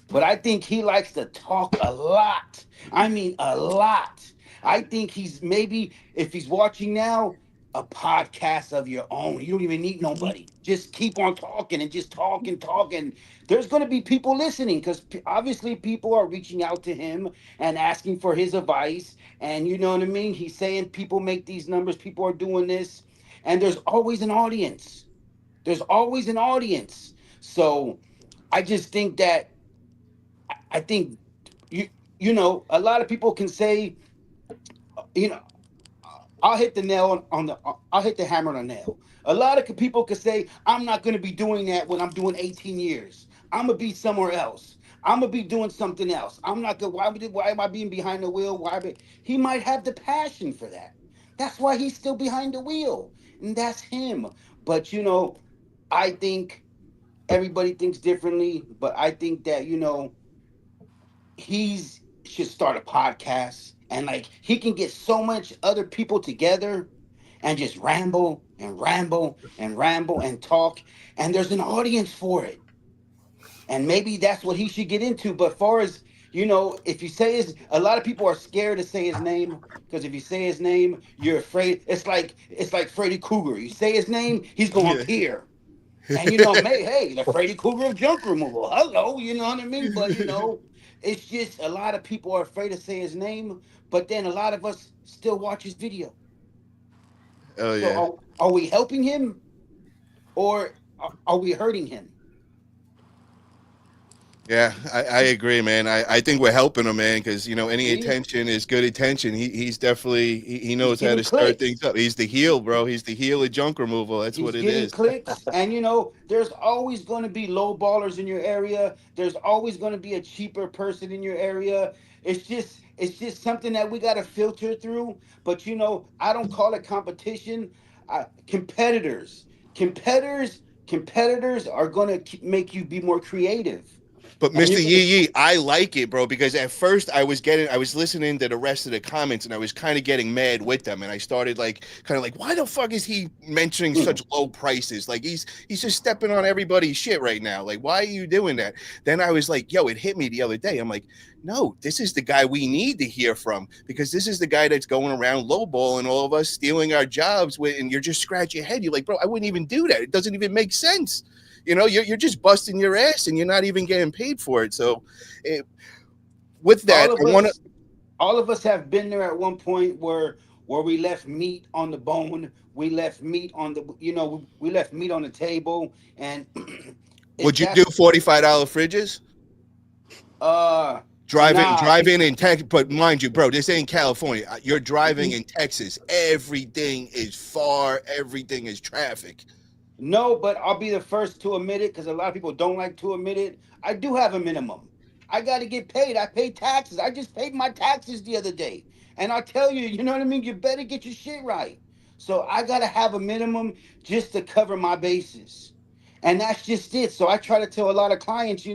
but I think he likes to talk a lot. I mean, a lot. I think he's maybe, if he's watching now, a podcast of your own. You don't even need nobody. Just keep on talking and just talk and talk. And there's going to be people listening, because obviously people are reaching out to him and asking for his advice. And you know what I mean? He's saying people make these numbers, people are doing this. And there's always an audience. There's always an audience. So I just think that, I think, a lot of people can say, I'll hit the nail I'll hit the hammer on the nail. A lot of people could say, I'm not going to be doing that when I'm doing 18 years. I'm going to be somewhere else. I'm going to be doing something else. I'm not going to, why am I being behind the wheel? He might have the passion for that. That's why he's still behind the wheel. And that's him. But, I think everybody thinks differently, but I think that, he's should start a podcast, and like he can get so much other people together and just ramble and ramble and ramble and talk, and there's an audience for it. And maybe that's what he should get into. But far as You know, if you say a lot of people are scared to say his name because if you say his name, you're afraid. It's like Freddy Krueger. You say his name, he's gonna Yeah. appear. And you know, hey, the Freddy Krueger of junk removal. Hello, you know what I mean? But you know, it's just a lot of people are afraid to say his name, but then a lot of us still watch his video. Oh So yeah. are we helping him or are we hurting him? Yeah, I agree, man. I think we're helping him, man, because any See, attention is good attention. He's definitely he he's knows how getting to stir clicks. things up. He's the heel, bro. He's the heel of junk removal. That's He's what it getting is. clicks, and you know, there's always going to be low ballers in your area. There's always going to be a cheaper person in your area. It's just something that we got to filter through. But you know, I don't call it competition. Competitors, competitors, competitors are going to make you be more creative, But and Mr. you're going to. Yee Yeeee, I like it, bro, because at first I was listening to the rest of the comments and I was kind of getting mad with them. And I started like, why the fuck is he mentioning such low prices? Like he's just stepping on everybody's shit right now. Like, why are you doing that? Then I was like, yo, it hit me the other day. I'm like, no, this is the guy we need to hear from because this is the guy that's going around lowballing all of us, stealing our jobs with, and you're just scratching your head. You're like, bro, I wouldn't even do that. It doesn't even make sense. You're just busting your ass and you're not even getting paid for it. So with that, all of I want to. us all of us have been there at one point where we left meat on the bone, we left meat on the, we left meat on the table, and if Would you do that's $45 fridges? uh Driving, nah. driving in Texas, but mind you, bro, this ain't California. You're driving in Texas. Everything is far. Everything is traffic. No, but I'll be the first to admit it because a lot of people don't like to admit it. I do have a minimum. I got to get paid. I pay taxes. I just paid my taxes the other day. And I tell you, you know what I mean? You better get your shit right. So I got to have a minimum just to cover my bases. And that's just it. So I try to tell a lot of clients,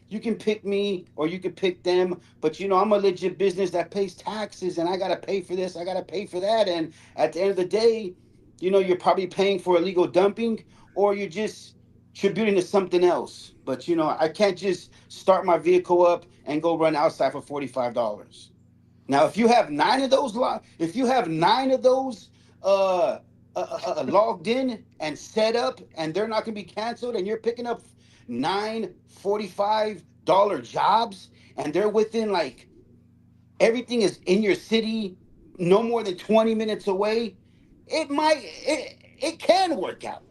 you can pick me or you can pick them, but I'm a legit business that pays taxes and I got to pay for this. I got to pay for that. And at the end of the day, you're probably paying for illegal dumping or you're just tributing to something else. But I can't just start my vehicle up and go run outside for $45. Now, if you have if you have nine of those logged in and set up, and they're not going to be canceled, and you're picking up nine $45 jobs, and they're within like everything is in your city, no more than 20 minutes away, it can work out.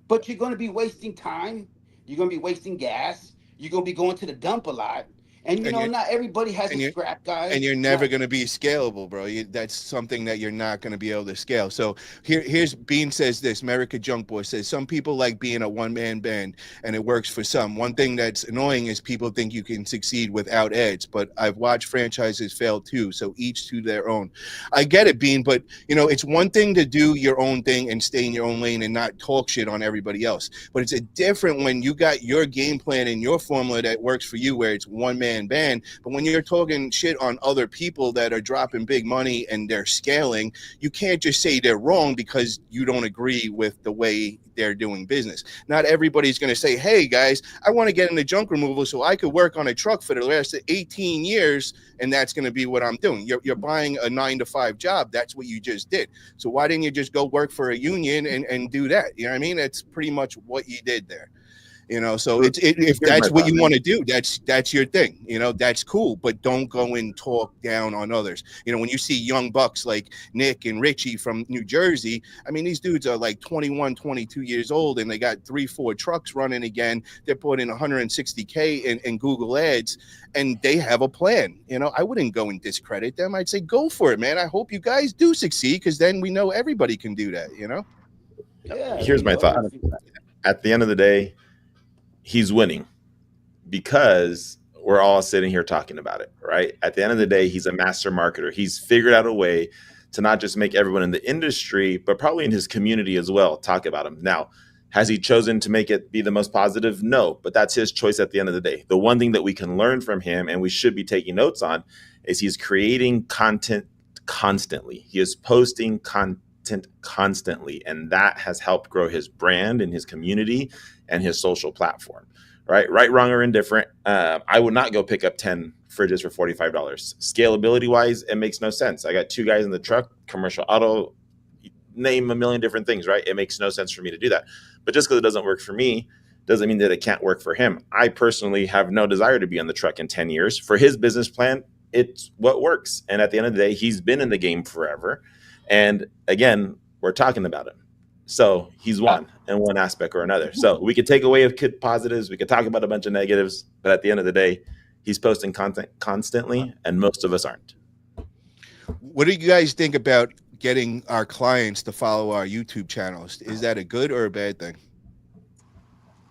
But you're going to be wasting time. You're going to be wasting gas. You're going to be going to the dump a lot. And And you not everybody has a and you scrap and guy. you're never Not going to be scalable, bro. That's something that you're not going to be able to scale. So here's Bean says this. America Junk Boy says some people like being a one-man band, and it works for some. One thing that's annoying is people think you can succeed without ads, but I've watched franchises fail too. So each to their own. I get it, Bean, but it's one thing to do your own thing and stay in your own lane and not talk shit on everybody else. But it's a different when you got your game plan and your formula that works for you, where it's one-man band. But when you're talking shit on other people that are dropping big money and they're scaling, you can't just say they're wrong because you don't agree with the way they're doing business. Not everybody's going to say, hey guys, I want to get into junk removal so I could work on a truck for the last 18 years and that's going to be what I'm doing. You're buying a 9-to-5 job. That's what you just did. So why didn't you just go work for a union and do that? You know what I mean? That's pretty much what you did there. So if that's what you want to do, that's your thing. That's cool, but don't go and talk down on others. When you see young bucks like Nick and Richie from New Jersey, I mean, these dudes are like 21, 22 years old and they got 3-4 trucks running again. They're putting 160K in Google ads and they have a plan. I wouldn't go and discredit them. I'd say, go for it, man. I hope you guys do succeed because then we know everybody can do that, Yeah, Here's my thought. At the end of the day, he's winning because we're all sitting here talking about it, right? At the end of the day, he's a master marketer. He's figured out a way to not just make everyone in the industry, but probably in his community as well, talk about him. Now, has he chosen to make it be the most positive? No, but that's his choice at the end of the day. The one thing that we can learn from him and we should be taking notes on is he's creating content constantly. He is posting content constantly, and that has helped grow his brand and his community and his social platform, right? Right, wrong, or indifferent. I would not go pick up 10 fridges for $45. Scalability wise, it makes no sense. I got 2 guys in the truck, commercial auto, name a million different things, right? It makes no sense for me to do that. But just because it doesn't work for me doesn't mean that it can't work for him. I personally have no desire to be on the truck in 10 years. For his business plan, it's what works. And at the end of the day, he's been in the game forever. And again, we're talking about him. So he's won in one aspect or another. So we could take away a kid positives. We could talk about a bunch of negatives. But at the end of the day, he's posting content constantly, and most of us aren't. What do you guys think about getting our clients to follow our YouTube channels? Is that a good or a bad thing?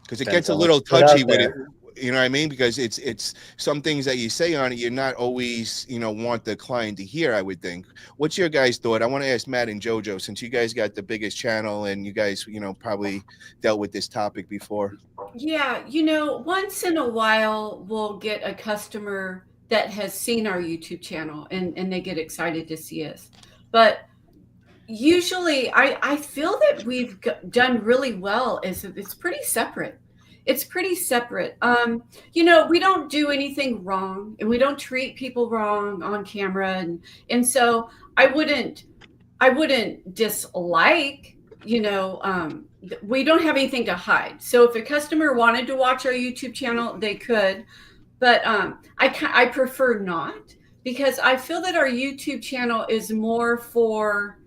Because it gets a little touchy with it. You know what I mean? Because it's some things that you say on it, you're not always, want the client to hear, I would think. What's your guys' thought? I want to ask Matt and Jojo, since you guys got the biggest channel and you guys, probably dealt with this topic before. Yeah, once in a while we'll get a customer that has seen our YouTube channel and they get excited to see us. But usually I feel that we've done really well. It's pretty separate. It's pretty separate. We don't do anything wrong, and we don't treat people wrong on camera, and so I wouldn't dislike. We don't have anything to hide. So if a customer wanted to watch our YouTube channel, they could, but I prefer not, because I feel that our YouTube channel is more for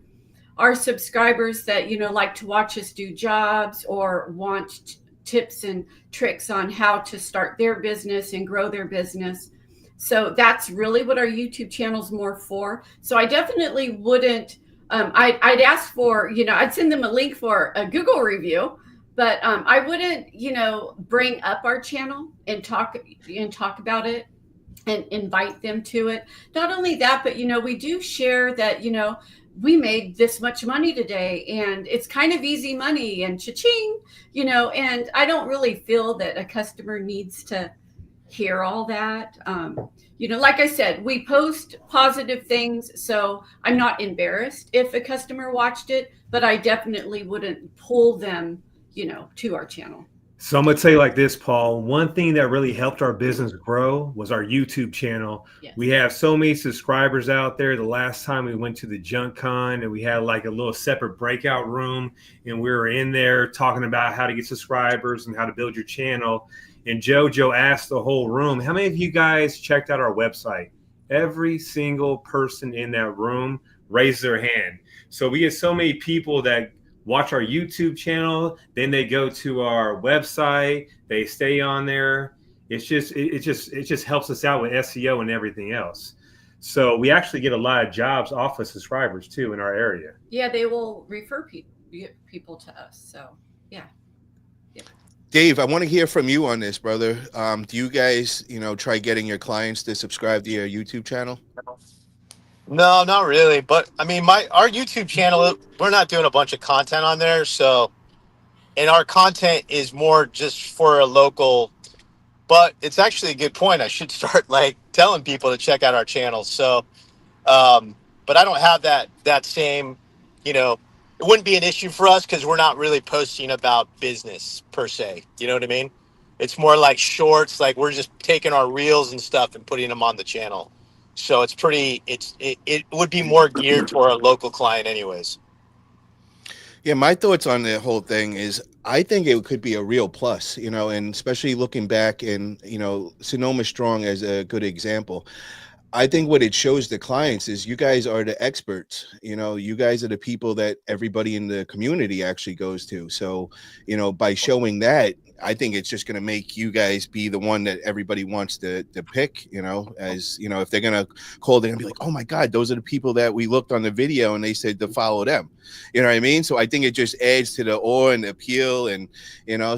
our subscribers that like to watch us do jobs or want tips and tricks on how to start their business and grow their business. So that's really what our YouTube channel is more for. So I definitely wouldn't, I'd ask for, I'd send them a link for a Google review, but I wouldn't, bring up our channel and talk about it and invite them to it. Not only that, but, we do share that, we made this much money today, and it's kind of easy money and cha-ching, and I don't really feel that a customer needs to hear all that. Like I said, we post positive things, so I'm not embarrassed if a customer watched it, but I definitely wouldn't pull them, to our channel. So I'm going to tell you like this, Paul. One thing that really helped our business grow was our YouTube channel. Yes. We have so many subscribers out there. The last time we went to the Junk Con, and we had like a little separate breakout room, and we were in there talking about how to get subscribers and how to build your channel. And Jojo asked the whole room, how many of you guys checked out our website? Every single person in that room raised their hand. So we get so many people that watch our YouTube channel, then they go to our website, they stay on there. It just helps us out with SEO and everything else. So we actually get a lot of jobs off of subscribers too in our area. Yeah, they will refer people to us. So yeah. Dave, I want to hear from you on this, brother. Do you guys, try getting your clients to subscribe to your YouTube channel? No, not really. But I mean, our YouTube channel, we're not doing a bunch of content on there. So, and our content is more just for a local, but it's actually a good point. I should start telling people to check out our channel. So, but I don't have that same, it wouldn't be an issue for us because we're not really posting about business per se. You know what I mean? It's more like shorts, like we're just taking our reels and stuff and putting them on the channel. So it would be more geared for a local client anyways. Yeah, my thoughts on the whole thing is I think it could be a real plus, and especially looking back and, Sonoma Strong as a good example. I think what it shows the clients is you guys are the experts. You guys are the people that everybody in the community actually goes to. So, by showing that, I think it's just going to make you guys be the one that everybody wants to pick, as, if they're going to call, they're going to be like, oh my God, those are the people that we looked on the video and they said to follow them. You know what I mean? So I think it just adds to the awe and the appeal and,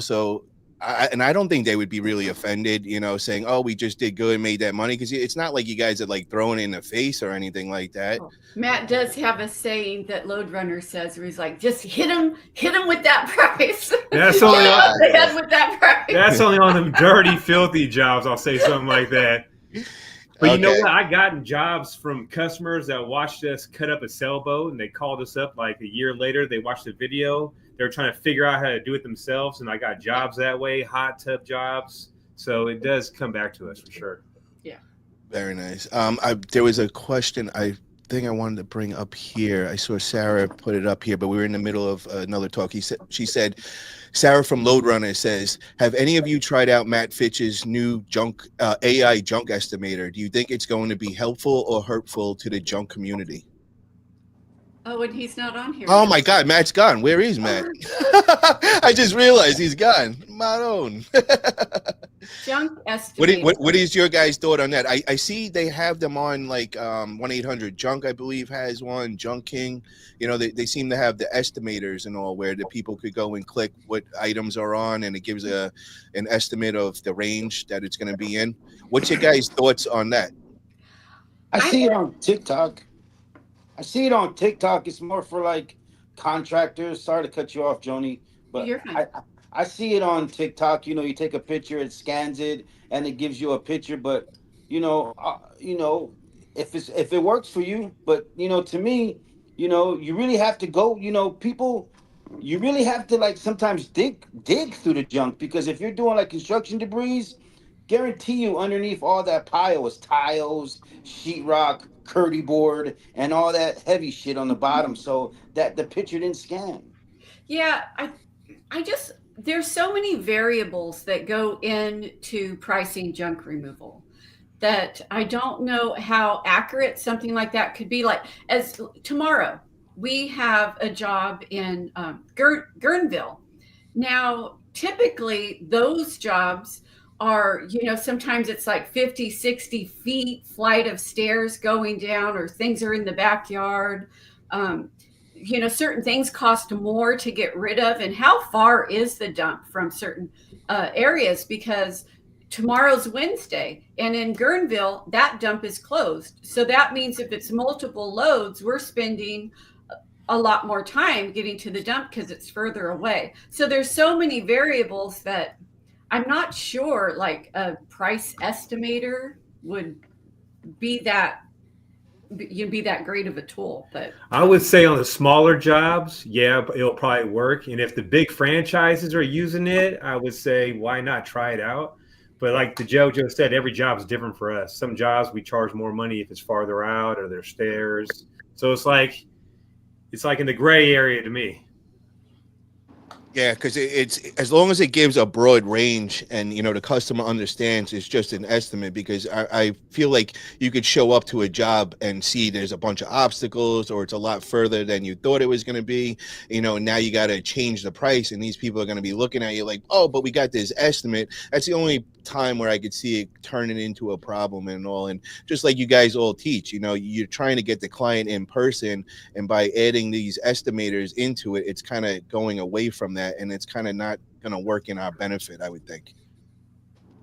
so I don't think they would be really offended, saying, oh, we just did good and made that money. Because it's not like you guys are throwing it in the face or anything like that. Matt does have a saying that Load Runner says, where he's like, just hit him with that price. That's only on the head with that price. That's only on them dirty, filthy jobs. I'll say something like that. But okay. You know what? I gotten jobs from customers that watched us cut up a sailboat, and they called us up like a year later. They watched the video. they're trying to figure out how to do it themselves. And I got jobs that way, hot tub jobs. So it does come back to us for sure. Yeah. Very nice. There was a question I think I wanted to bring up here. I saw Sarah put it up here, but we were in the middle of another talk. She said, Sarah from Load Runner says, have any of you tried out Matt Fitch's new AI junk estimator? Do you think it's going to be helpful or hurtful to the junk community? Oh, and he's not on here. Oh my God, Matt's gone. Where is Matt? I just realized he's gone. Maroon. Junk estimator. What is your guys' thought on that? I see they have them on like 1-800-JUNK, I believe, has one. Junk King. You know, they seem to have the estimators and all where the people could go and click what items are on, and it gives an estimate of the range that it's going to be in. What's your guys' thoughts on that? I see it on TikTok. It's more for like contractors. Sorry to cut you off, Joni, but You're fine. I see it on TikTok. You know, you take a picture, it scans it, and it gives you a picture. But if it works for you, but to me, you really have to go. You really have to like sometimes dig through the junk, because if you're doing like construction debris, guarantee you underneath all that pile is tiles, sheetrock, curdy board, and all that heavy shit on the bottom, so that the picture didn't scan. Yeah, I just, there's so many variables that go into pricing junk removal that I don't know how accurate something like that could be. Like, as tomorrow we have a job in Guerneville. Now, typically those jobs are, sometimes it's like 50, 60 feet flight of stairs going down, or things are in the backyard. Certain things cost more to get rid of. And how far is the dump from certain areas? Because tomorrow's Wednesday, and in Guerneville, that dump is closed. So that means if it's multiple loads, we're spending a lot more time getting to the dump because it's further away. So there's so many variables that I'm not sure like a price estimator would be that great of a tool. But I would say on the smaller jobs, yeah, it'll probably work. And if the big franchises are using it, I would say, why not try it out? But like the Jojo said, every job is different for us. Some jobs we charge more money if it's farther out or there's stairs. So it's like in the gray area to me. Yeah, because it's as long as it gives a broad range and the customer understands it's just an estimate, because I feel like you could show up to a job and see there's a bunch of obstacles, or it's a lot further than you thought it was going to be, and now you got to change the price, and these people are going to be looking at you like, oh, but we got this estimate. That's the only time where I could see it turning into a problem and all. And just like you guys all teach, you're trying to get the client in person, and by adding these estimators into it, it's kind of going away from that, and it's kind of not going to work in our benefit, I would think.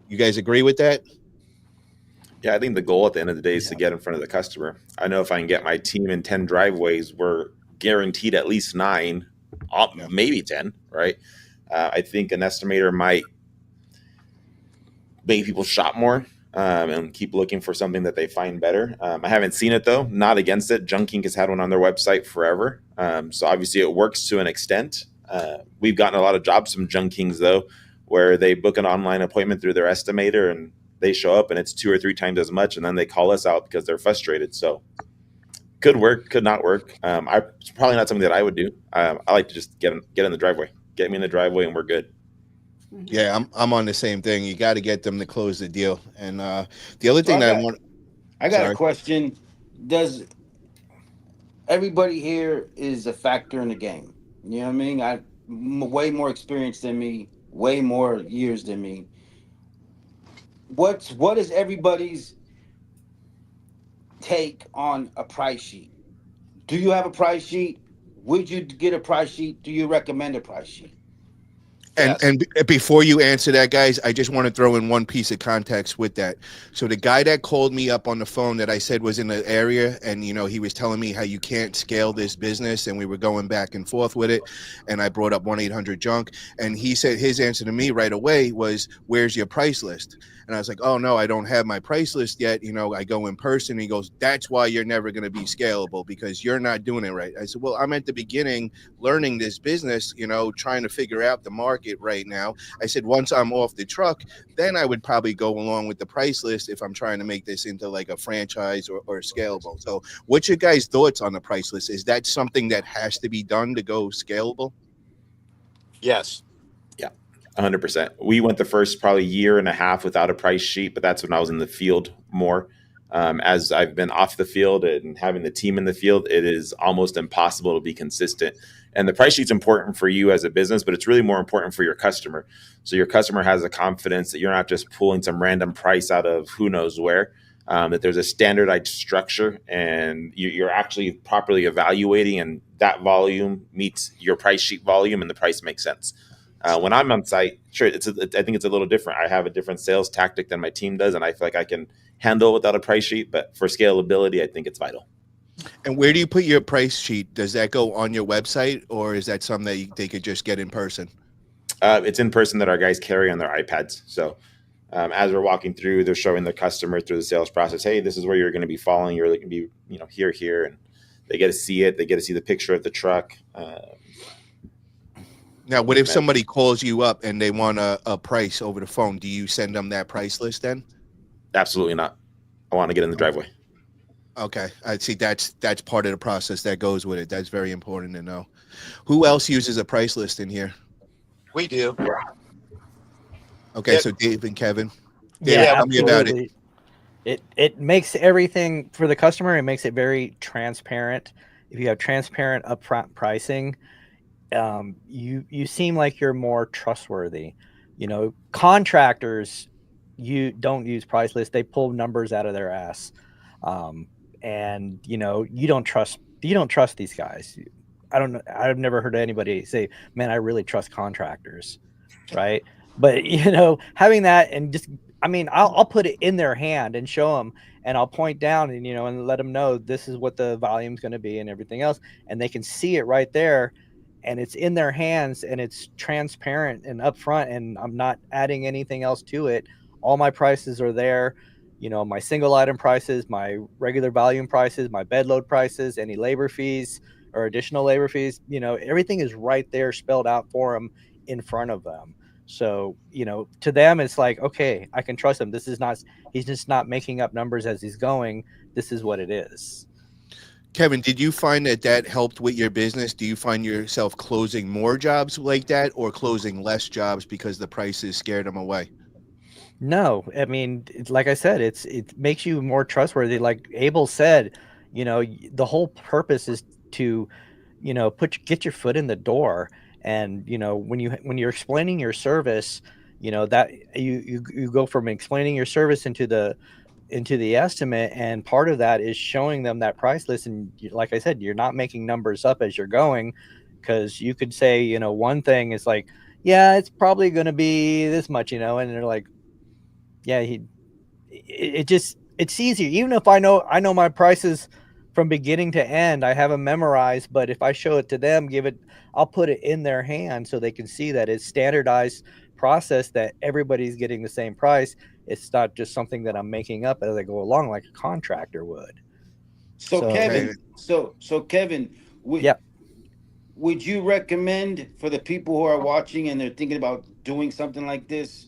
You guys agree with that? Yeah, I think the goal at the end of the day is to get in front of the customer. I know if I can get my team in 10 driveways, we're guaranteed at least 9, maybe 10, right? I think an estimator might make people shop more and keep looking for something that they find better. I haven't seen it though, not against it. Junking has had one on their website forever. So obviously it works to an extent. We've gotten a lot of jobs from Junkings though, where they book an online appointment through their estimator and they show up and it's 2 or 3 times as much. And then they call us out because they're frustrated. So could work, could not work. It's probably not something that I would do. I like to just get in the driveway, get me in the driveway and we're good. Yeah, I'm on the same thing. You got to get them to close the deal. And the other thing I got a question. Does everybody here is a factor in the game? You know what I mean? Way more experience than me, way more years than me. What is everybody's take on a price sheet? Do you have a price sheet? Would you get a price sheet? Do you recommend a price sheet? And before you answer that, guys, I just want to throw in one piece of context with that. So the guy that called me up on the phone that I said was in the area, and he was telling me how you can't scale this business, and we were going back and forth with it, and I brought up 1-800-JUNK, and he said his answer to me right away was, where's your price list? And I was like, oh no, I don't have my price list yet. You know, I go in person. He goes, that's why you're never going to be scalable, because you're not doing it right. I said, well, I'm at the beginning learning this business, you know, trying to figure out the market right now. I said, once I'm off the truck, then I would probably go along with the price list if I'm trying to make this into like a franchise or scalable. So what's your guys' thoughts on the price list? Is that something that has to be done to go scalable? Yes. 100%. We went the first probably year and a half without a price sheet, but that's when I was in the field more. As I've been off the field and having the team in the field, it is almost impossible to be consistent. And the price sheet's important for you as a business, but it's really more important for your customer. So your customer has the confidence that you're not just pulling some random price out of who knows where, that there's a standardized structure and you're actually properly evaluating, and that volume meets your price sheet volume and the price makes sense. When I'm on site, sure, I think it's a little different. I have a different sales tactic than my team does, and I feel like I can handle it without a price sheet. But for scalability, I think it's vital. And where do you put your price sheet? Does that go on your website, or is that something that they could just get in person? It's in person that our guys carry on their iPads. So as we're walking through, they're showing the customer through the sales process, hey, this is where you're going to be falling. You're going to be, here, and they get to see it. They get to see the picture of the truck. Now, what if somebody calls you up and they want a price over the phone? Do you send them that price list then? Absolutely not. I want to get in the driveway. Okay. I see. That's part of the process that goes with it. That's very important to know. Who else uses a price list in here? We do. Okay. Yep. So Dave and Kevin. Yeah, tell me about it. It makes everything for the customer. It makes it very transparent. If you have transparent upfront pricing, you seem like you're more trustworthy. Contractors, you don't use price lists. They pull numbers out of their ass. And you don't trust these guys. I don't know. I've never heard anybody say, man, I really trust contractors. Right. But having that and just, I'll put it in their hand and show them, and I'll point down and, and let them know this is what the volume's going to be and everything else. And they can see it right there, and it's in their hands, and it's transparent and upfront, and I'm not adding anything else to it. All my prices are there. My single item prices, my regular volume prices, my bed load prices, any labor fees or additional labor fees, everything is right there spelled out for them in front of them. So, to them, it's like, okay, I can trust him. He's just not making up numbers as he's going. This is what it is. Kevin, did you find that helped with your business? Do you find yourself closing more jobs like that, or closing less jobs because the prices scared them away? No, like I said, it makes you more trustworthy. Like Abel said, the whole purpose is to, get your foot in the door. And, when you're explaining your service, that you go from explaining your service into the estimate. And part of that is showing them that price list. And like I said, you're not making numbers up as you're going, because you could say, one thing is like, yeah, it's probably going to be this much, and they're like, yeah, it's easier. Even if I know my prices from beginning to end, I have them memorized. But if I show it to them, I'll put it in their hand so they can see that it's standardized process, that everybody's getting the same price. It's not just something that I'm making up as I go along, like a contractor would. So Kevin, would you recommend, for the people who are watching and they're thinking about doing something like this,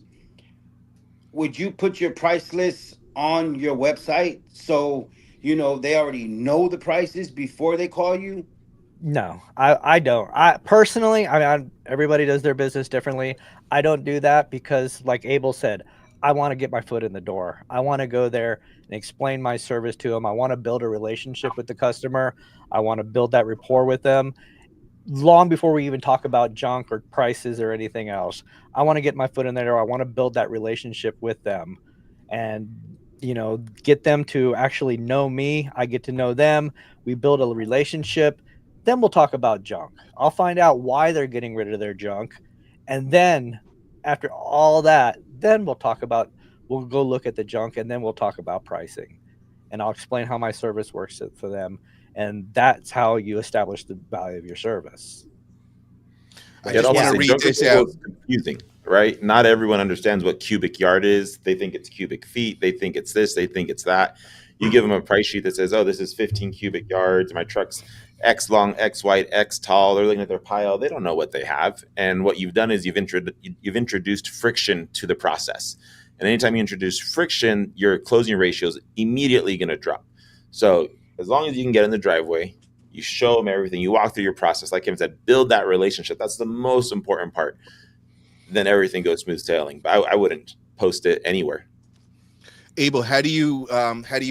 would you put your price list on your website so they already know the prices before they call you? No, I don't. I personally, everybody does their business differently. I don't do that because, like Abel said, I want to get my foot in the door. I want to go there and explain my service to them. I want to build a relationship with the customer. I want to build that rapport with them long before we even talk about junk or prices or anything else. I want to get my foot in there. I want to build that relationship with them and, get them to actually know me. I get to know them. We build a relationship. Then we'll talk about junk. I'll find out why they're getting rid of their junk. And then after all that, then we'll go look at the junk, and then we'll talk about pricing. And I'll explain how my service works for them. And that's how you establish the value of your service. I It just also want to say read jungle this out. is confusing, right? Not everyone understands what cubic yard is. They think it's cubic feet. They think it's this. They think it's that. You give them a price sheet that says, "Oh, this is 15 cubic yards. My truck's X long, X wide, X tall." They're looking at their pile. They don't know what they have. And what you've done is you've introduced friction to the process. And anytime you introduce friction, your closing ratio is immediately going to drop. So as long as you can get in the driveway, you show them everything, you walk through your process, like Kim said, build that relationship. That's the most important part. Then everything goes smooth sailing. But I wouldn't post it anywhere. Abel, how do you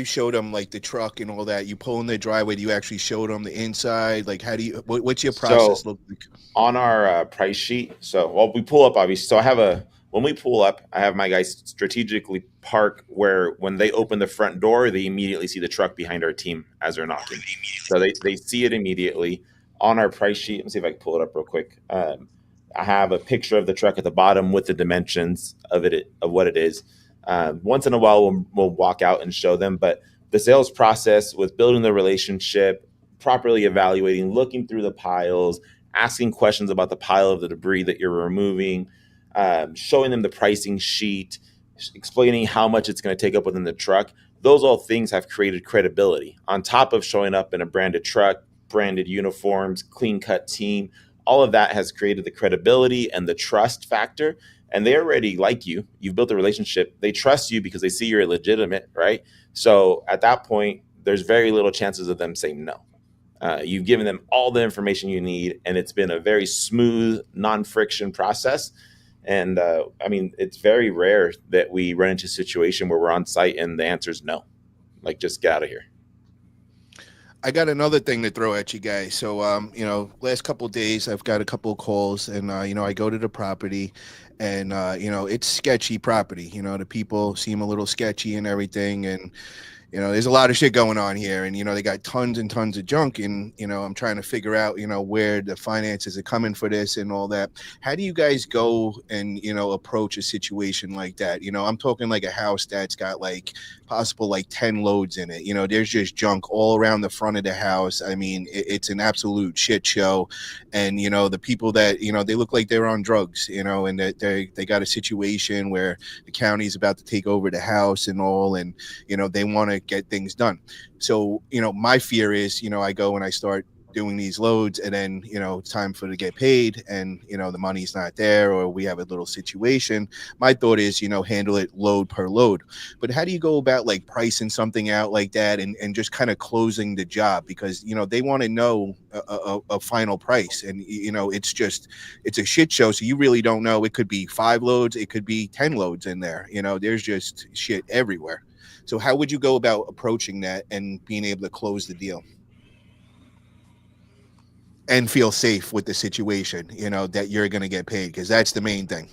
show them like the truck and all that? You pull in the driveway. Do you actually show them the inside? Like, how do you? What's your process look like? On our price sheet, we pull up obviously. So when we pull up, I have my guys strategically park where when they open the front door, they immediately see the truck behind our team as they're knocking. So they see it immediately on our price sheet. Let me see if I can pull it up real quick. I have a picture of the truck at the bottom with the dimensions of what it is. Once in a while, we'll walk out and show them. But the sales process with building the relationship, properly evaluating, looking through the piles, asking questions about the pile of the debris that you're removing, showing them the pricing sheet, explaining how much it's going to take up within the truck. Those all things have created credibility. On top of showing up in a branded truck, branded uniforms, clean-cut team, all of that has created the credibility and the trust factor. And they already like you. You've built a relationship. They trust you because they see you're legitimate, right? So at that point, there's very little chances of them saying no. You've given them all the information you need, and it's been a very smooth, non-friction process. And it's very rare that we run into a situation where we're on site and the answer is no. Like, just get out of here. I got another thing to throw at you guys. So, last couple of days, I've got a couple of calls, and I go to the property, and it's sketchy property. The people seem a little sketchy and everything, and there's a lot of shit going on here, and they got tons and tons of junk, and I'm trying to figure out where the finances are coming for this and all that. How do you guys go and approach a situation like that? I'm talking like a house that's got like possible like 10 loads in it. There's just junk all around the front of the house. I mean, it's an absolute shit show, and the people that they look like they're on drugs, and that they got a situation where the county's about to take over the house and all, and they want to get things done. So my fear is I go and I start doing these loads, and then it's time for to get paid, and the money's not there, or we have a little situation. My thought is handle it load per load. But how do you go about like pricing something out like that, and just kind of closing the job? Because they want to know a final price, and it's a shit show, so you really don't know. It could be 5 loads, it could be 10 loads in there. There's just shit everywhere. So how would you go about approaching that and being able to close the deal and feel safe with the situation, that you're going to get paid? Because that's the main thing.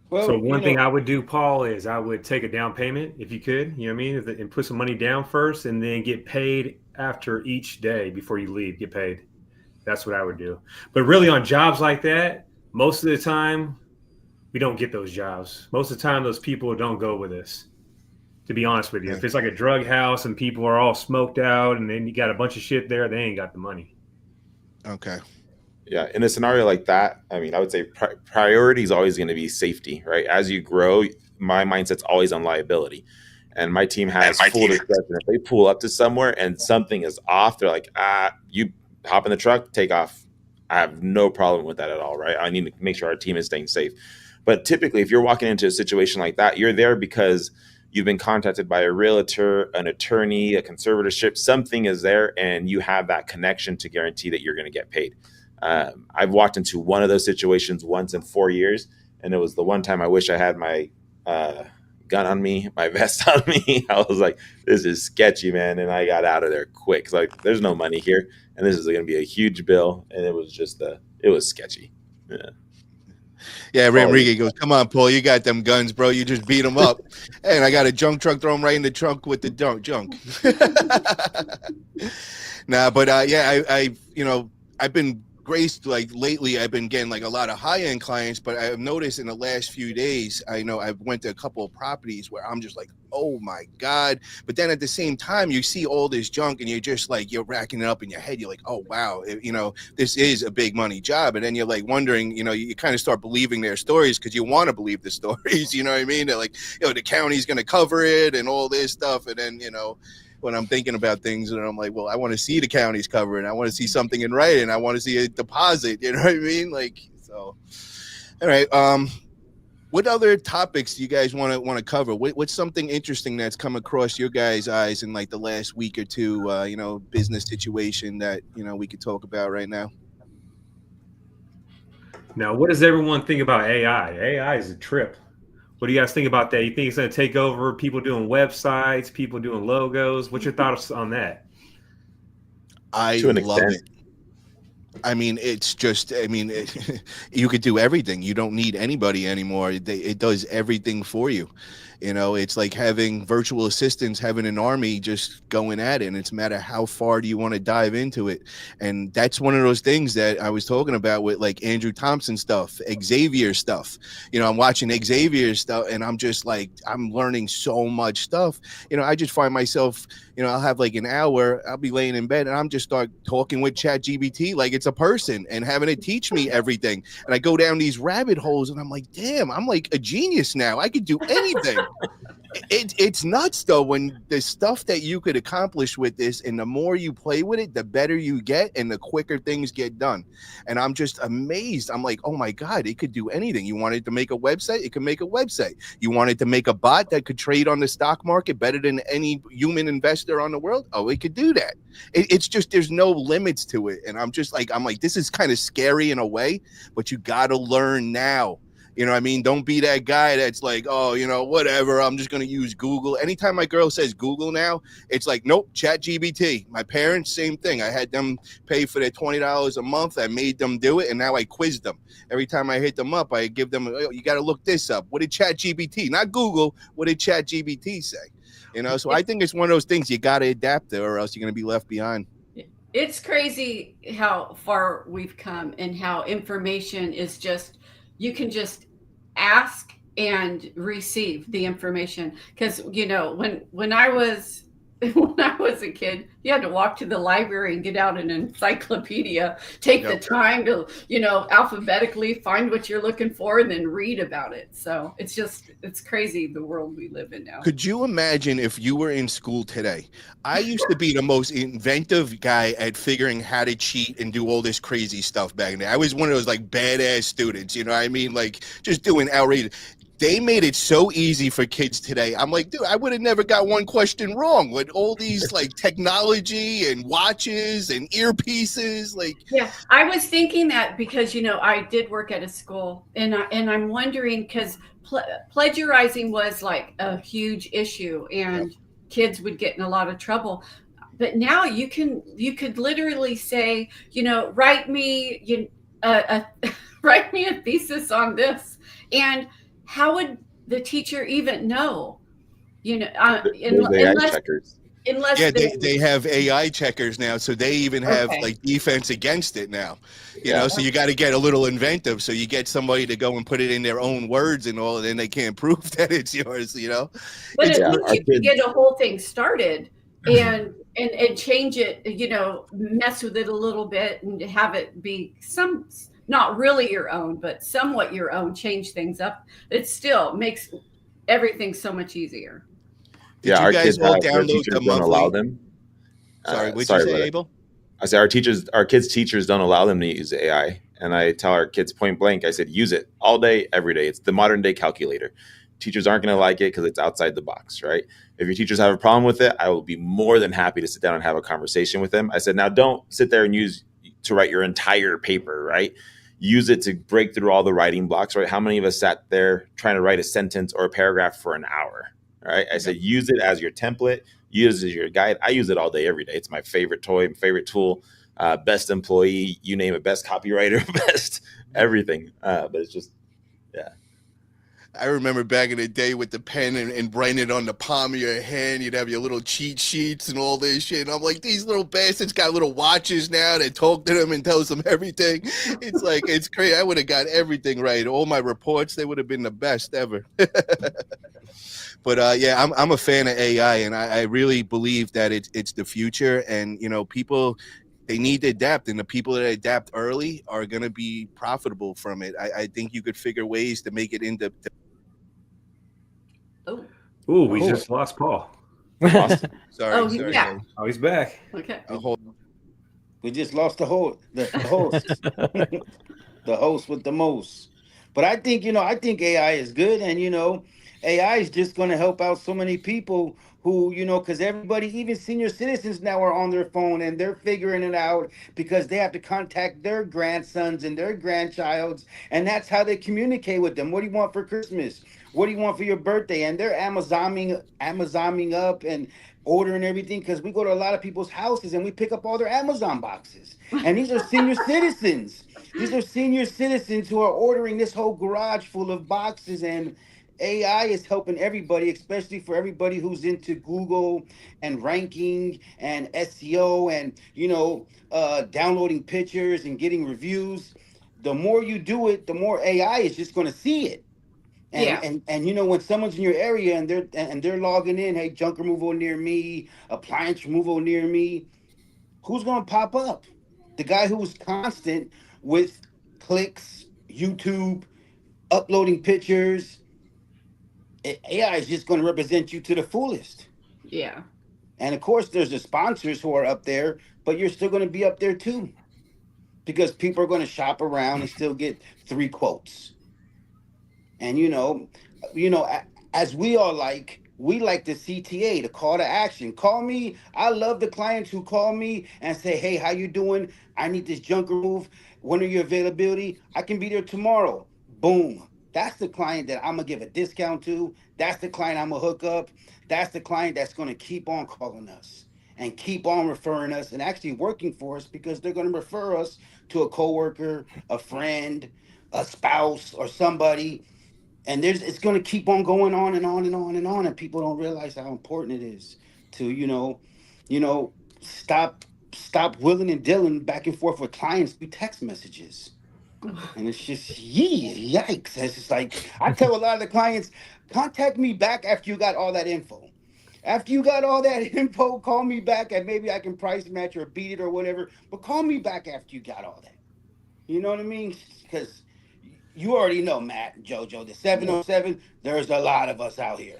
Well, So one thing I would do, Paul, is I would take a down payment if you could, and put some money down first, and then get paid after each day before you leave. Get paid. That's what I would do. But really, on jobs like that, most of the time, we don't get those jobs. Most of the time, those people don't go with us. To be honest with you, if it's like a drug house and people are all smoked out, and then you got a bunch of shit there, they ain't got the money. Okay. Yeah, in a scenario like that, I would say priority is always going to be safety, right? As you grow, my mindset's always on liability, and my team has full discretion. If they pull up to somewhere and something is off, they're like, you hop in the truck, take off. I have no problem with that at all, right? I need to make sure our team is staying safe. But typically, if you're walking into a situation like that, you're there because you've been contacted by a realtor, an attorney, a conservatorship, something is there, and you have that connection to guarantee that you're going to get paid. I've walked into one of those situations once in 4 years, and it was the one time I wish I had my gun on me, my vest on me. I was like, this is sketchy, man, and I got out of there quick. It's like, there's no money here, and this is going to be a huge bill, and it was just it was sketchy. Yeah, Enrique goes, come on, Paul, you got them guns, bro. You just beat them up. And I got a junk truck, throw them right in the trunk with the junk. Nah, but I've been Grace, like lately I've been getting like a lot of high-end clients, but I've noticed in the last few days, I know I've went to a couple of properties where I'm just like, oh my God. But then at the same time, you see all this junk and you're just like, you're racking it up in your head. You're like, oh wow, this is a big money job. And then you're like wondering, you kind of start believing their stories because you want to believe the stories, you know what I mean? They're like, the county's going to cover it and all this stuff. And then, when I'm thinking about things, and I'm like, well, I want to see the counties cover it. I want to see something in writing. I want to see a deposit. You know what I mean? Like, so, all right. What other topics do you guys want to cover? What's something interesting that's come across your guys' eyes in like the last week or two? Business situation that we could talk about right now. Now, what does everyone think about AI? AI is a trip. What do you guys think about that? You think it's going to take over people doing websites, people doing logos? What's your thoughts on that? I love it. I mean, it's just, you could do everything. You don't need anybody anymore. It does everything for you. It's like having virtual assistants, having an army just going at it. And it's a matter how far do you want to dive into it. And that's one of those things that I was talking about with like Andrew Thompson stuff, Xavier stuff. I'm watching Xavier stuff and I'm just like, I'm learning so much stuff. I just find myself, I'll have like an hour, I'll be laying in bed and I'm just start talking with ChatGPT like it's a person and having it teach me everything. And I go down these rabbit holes and I'm like, damn, I'm like a genius now. I could do anything. It's nuts though when the stuff that you could accomplish with this, and the more you play with it, the better you get and the quicker things get done. And I'm just amazed. I'm like, oh my God, it could do anything. You wanted to make a website, it could make a website. You wanted to make a bot that could trade on the stock market better than any human investor on the world, oh, it could do that. It's just, there's no limits to it. And I'm like, this is kind of scary in a way, but you got to learn now. You know what I mean? Don't be that guy that's like, oh, whatever, I'm just going to use Google. Anytime my girl says Google now, it's like, nope, ChatGPT. My parents, same thing. I had them pay for their $20 a month. I made them do it, and now I quiz them. Every time I hit them up, I give them, you got to look this up. What did ChatGPT, not Google, what did ChatGPT say? So I think it's one of those things you got to adapt to or else you're going to be left behind. It's crazy how far we've come and how information is just, you can just ask and receive the information. Because when I was a kid, you had to walk to the library and get out an encyclopedia, take the time to alphabetically find what you're looking for and then read about it. So it's crazy the world we live in now. Could you imagine if you were in school today? I used to be the most inventive guy at figuring how to cheat and do all this crazy stuff back then. I was one of those like badass students, like just doing outrageous. They made it so easy for kids today. I'm like, dude, I would have never got one question wrong with all these like technology and watches and earpieces. Like, yeah, I was thinking that because I did work at a school, and I'm wondering because plagiarizing was like a huge issue, and kids would get in a lot of trouble. But now you could literally say, write me write me a thesis on this, and how would the teacher even know? AI checkers. Unless they have AI checkers now, so they even have like defense against it now. So you got to get a little inventive. So you get somebody to go and put it in their own words and all, and then they can't prove that it's yours. But at least you can get a whole thing started and change it. Mess with it a little bit and have it be not really your own, but somewhat your own, change things up. It still makes everything so much easier. Did you guys all download the monthly? Allow them. Sorry, what did you say, Abel? I said our kids' teachers don't allow them to use AI. And I tell our kids point blank, I said, use it all day, every day. It's the modern day calculator. Teachers aren't going to like it because it's outside the box, right? If your teachers have a problem with it, I will be more than happy to sit down and have a conversation with them. I said, now don't sit there and use to write your entire paper, right? Use it to break through all the writing blocks, right? How many of us sat there trying to write a sentence or a paragraph for an hour, right? I said, use it as your template, use it as your guide. I use it all day, every day. It's my favorite toy, my favorite tool, best employee, you name it, best copywriter, best everything. But it's just, yeah. I remember back in the day with the pen and writing it on the palm of your hand. You'd have your little cheat sheets and all this shit. And I'm like, these little bastards got little watches now that talk to them and tells them everything. It's like, it's crazy. I would have got everything right. All my reports, they would have been the best ever. But yeah, I'm a fan of AI, and I really believe that it's the future. And people, they need to adapt, and the people that adapt early are going to be profitable from it. I think you could figure ways to make it into. Oh, Ooh, we just lost Paul. Lost. Sorry, Oh, sorry. yeah. Oh, he's back. okay. We just lost the host, the host, the host with the most. But I think I think AI is good, and AI is just going to help out so many people who because everybody, even senior citizens now are on their phone and they're figuring it out because they have to contact their grandsons and their grandchilds, and that's how they communicate with them. What do you want for Christmas? What do you want for your birthday? And they're Amazoning up and ordering everything because we go to a lot of people's houses and we pick up all their Amazon boxes. And these are senior citizens. These are senior citizens who are ordering this whole garage full of boxes, and AI is helping everybody, especially for everybody who's into Google and ranking and SEO and downloading pictures and getting reviews. The more you do it, the more AI is just going to see it. And, Yeah. and when someone's in your area and they're logging in, hey, junk removal near me, appliance removal near me, who's going to pop up? The guy who was constant with clicks, YouTube, uploading pictures. AI is just going to represent you to the fullest. Yeah. And of course, there's the sponsors who are up there, but you're still going to be up there too, because people are going to shop around and still get 3 quotes. And as we like the CTA, the call to action. Call me. I love the clients who call me and say, hey, how you doing? I need this junk removed. When are your availability? I can be there tomorrow. Boom. That's the client that I'm going to give a discount to. That's the client I'm going to hook up. That's the client that's going to keep on calling us and keep on referring us and actually working for us, because they're going to refer us to a coworker, a friend, a spouse, or somebody. And it's going to keep on going on and on and on and on, and people don't realize how important it is to stop willing and dealing back and forth with clients through text messages. And it's just yikes. It's just like, I tell a lot of the clients, contact me back after you got all that info. After you got all that info, call me back and maybe I can price match or beat it or whatever, but call me back after you got all that. You know what I mean? Because you already know, Matt, Jojo, the 707, there's a lot of us out here.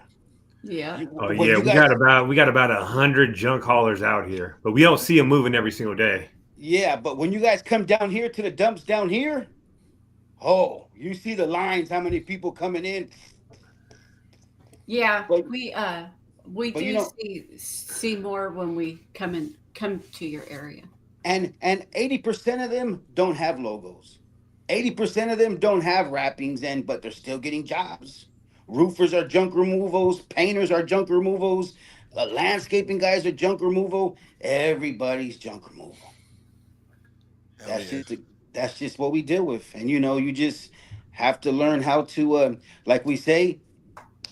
Yeah. Oh yeah, we got about 100 junk haulers out here, but we don't see them moving every single day. Yeah, but when you guys come down here to the dumps down here, oh, you see the lines, how many people coming in. Yeah. But- we but do see more when we come to your area. And 80% of them don't have logos. 80% of them don't have wrappings, but they're still getting jobs. Roofers are junk removals, painters are junk removals, landscaping guys are junk removal. Everybody's junk removal. That's just what we deal with. And you just have to learn how to, like we say,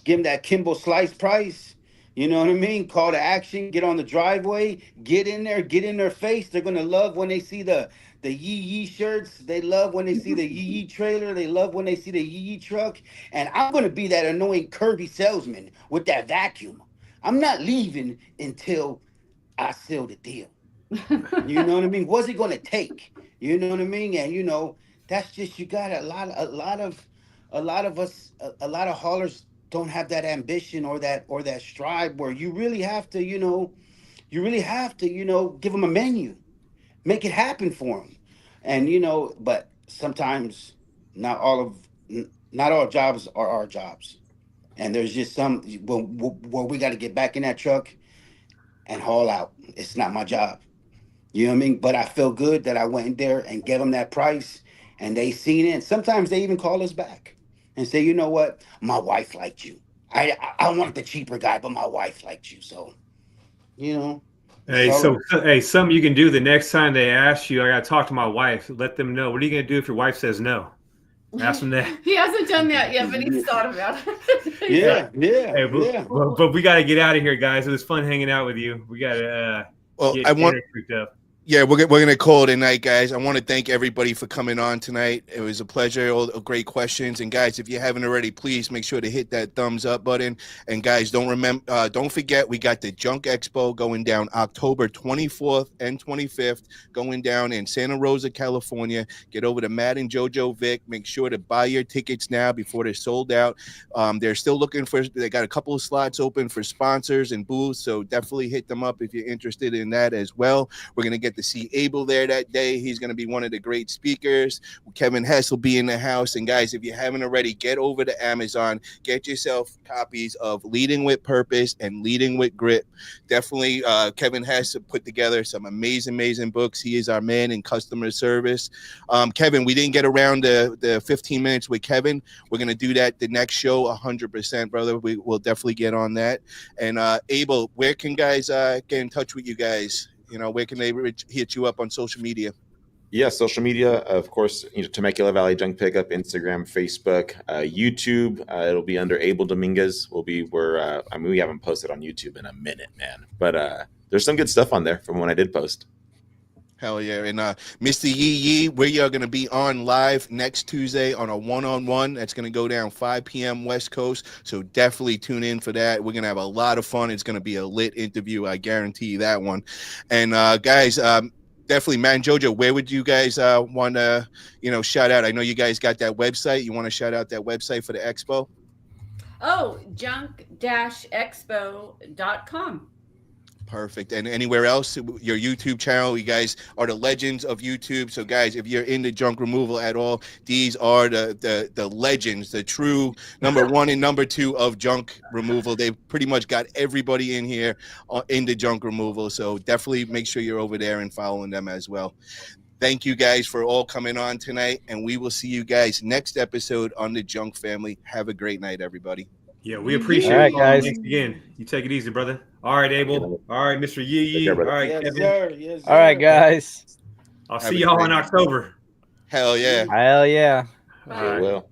give them that Kimball slice price. You know what I mean? Call to action, get on the driveway, get in there, get in their face. They're going to love when they see the Yee Yeeee shirts. They love when they see the Yee Yeeee trailer. They love when they see the Yee Yeeee truck. And I'm going to be that annoying curvy salesman with that vacuum. I'm not leaving until I seal the deal. You know what I mean? What's it going to take? You know what I mean? And that's just, you got a lot of us, a lot of haulers don't have that ambition or that strive where you really have to, give them a menu, make it happen for them. And but sometimes not all jobs are our jobs. And there's just some where we got to get back in that truck and haul out. It's not my job. You know what I mean? But I feel good that I went in there and gave them that price, and they seen it. And sometimes they even call us back and say, you know what? My wife liked you. I want the cheaper guy, but my wife liked you. So, Hey, something you can do the next time they ask you, I got to talk to my wife. Let them know. What are you going to do if your wife says no? Ask him that. He hasn't done that yet, but he's thought about it. Yeah, Hey, yeah. but we got to get out of here, guys. It was fun hanging out with you. We got to Well, get I want. dinner cooked up. Yeah, we're gonna call it a night, guys. I want to thank everybody for coming on tonight. It was a pleasure. All great questions. And guys, if you haven't already, please make sure to hit that thumbs up button. And guys, don't forget, we got the Junk Expo going down October 24th and 25th, going down in Santa Rosa, California. Get over to Matt and Jojo Vic. Make sure to buy your tickets now before they're sold out. They're still looking for. They got a couple of slots open for sponsors and booths, so definitely hit them up if you're interested in that as well. We're gonna get to see Abel there that day. He's going to be one of the great speakers. Kevin Hess will be in the house. And guys, if you haven't already, get over to Amazon, get yourself copies of Leading with Purpose and Leading with Grit. Definitely, Kevin Hess put together some amazing books. He is our man in customer service. Kevin, we didn't get around the 15 minutes with Kevin. We're going to do that the next show 100%, brother. We will definitely get on that. And Abel, where can guys get in touch with you guys? Where can they hit you up on social media? Yeah, social media, of course, Temecula Valley Junk Pickup, Instagram, Facebook, YouTube. It'll be under Abel Dominguez. We haven't posted on YouTube in a minute, man. But there's some good stuff on there from when I did post. Hell yeah. And Mr. Yee Yeeee, we are going to be on live next Tuesday on a one-on-one. That's going to go down 5 p.m. West Coast. So definitely tune in for that. We're going to have a lot of fun. It's going to be a lit interview. I guarantee you that one. And guys, definitely, Matt and Jojo, where would you guys want to, shout out? I know you guys got that website. You want to shout out that website for the expo? Oh, junk-expo.com. Perfect. And anywhere else, your YouTube channel, you guys are the legends of YouTube. So guys, if you're into junk removal at all, these are the legends, the true number one and number two of junk removal. They've pretty much got everybody in here into junk removal. So definitely make sure you're over there and following them as well. Thank you guys for all coming on tonight. And we will see you guys next episode on the Junk Family. Have a great night, everybody. Yeah, we appreciate it, guys. Thanks again. You take it easy, brother. All right, Abel. All right, Mr. Yee Yeeee. All right, Yes, Kevin. sir. Yes, All right, guys. I'll see y'all in October. Hell yeah. Hell yeah. All Sure right. will.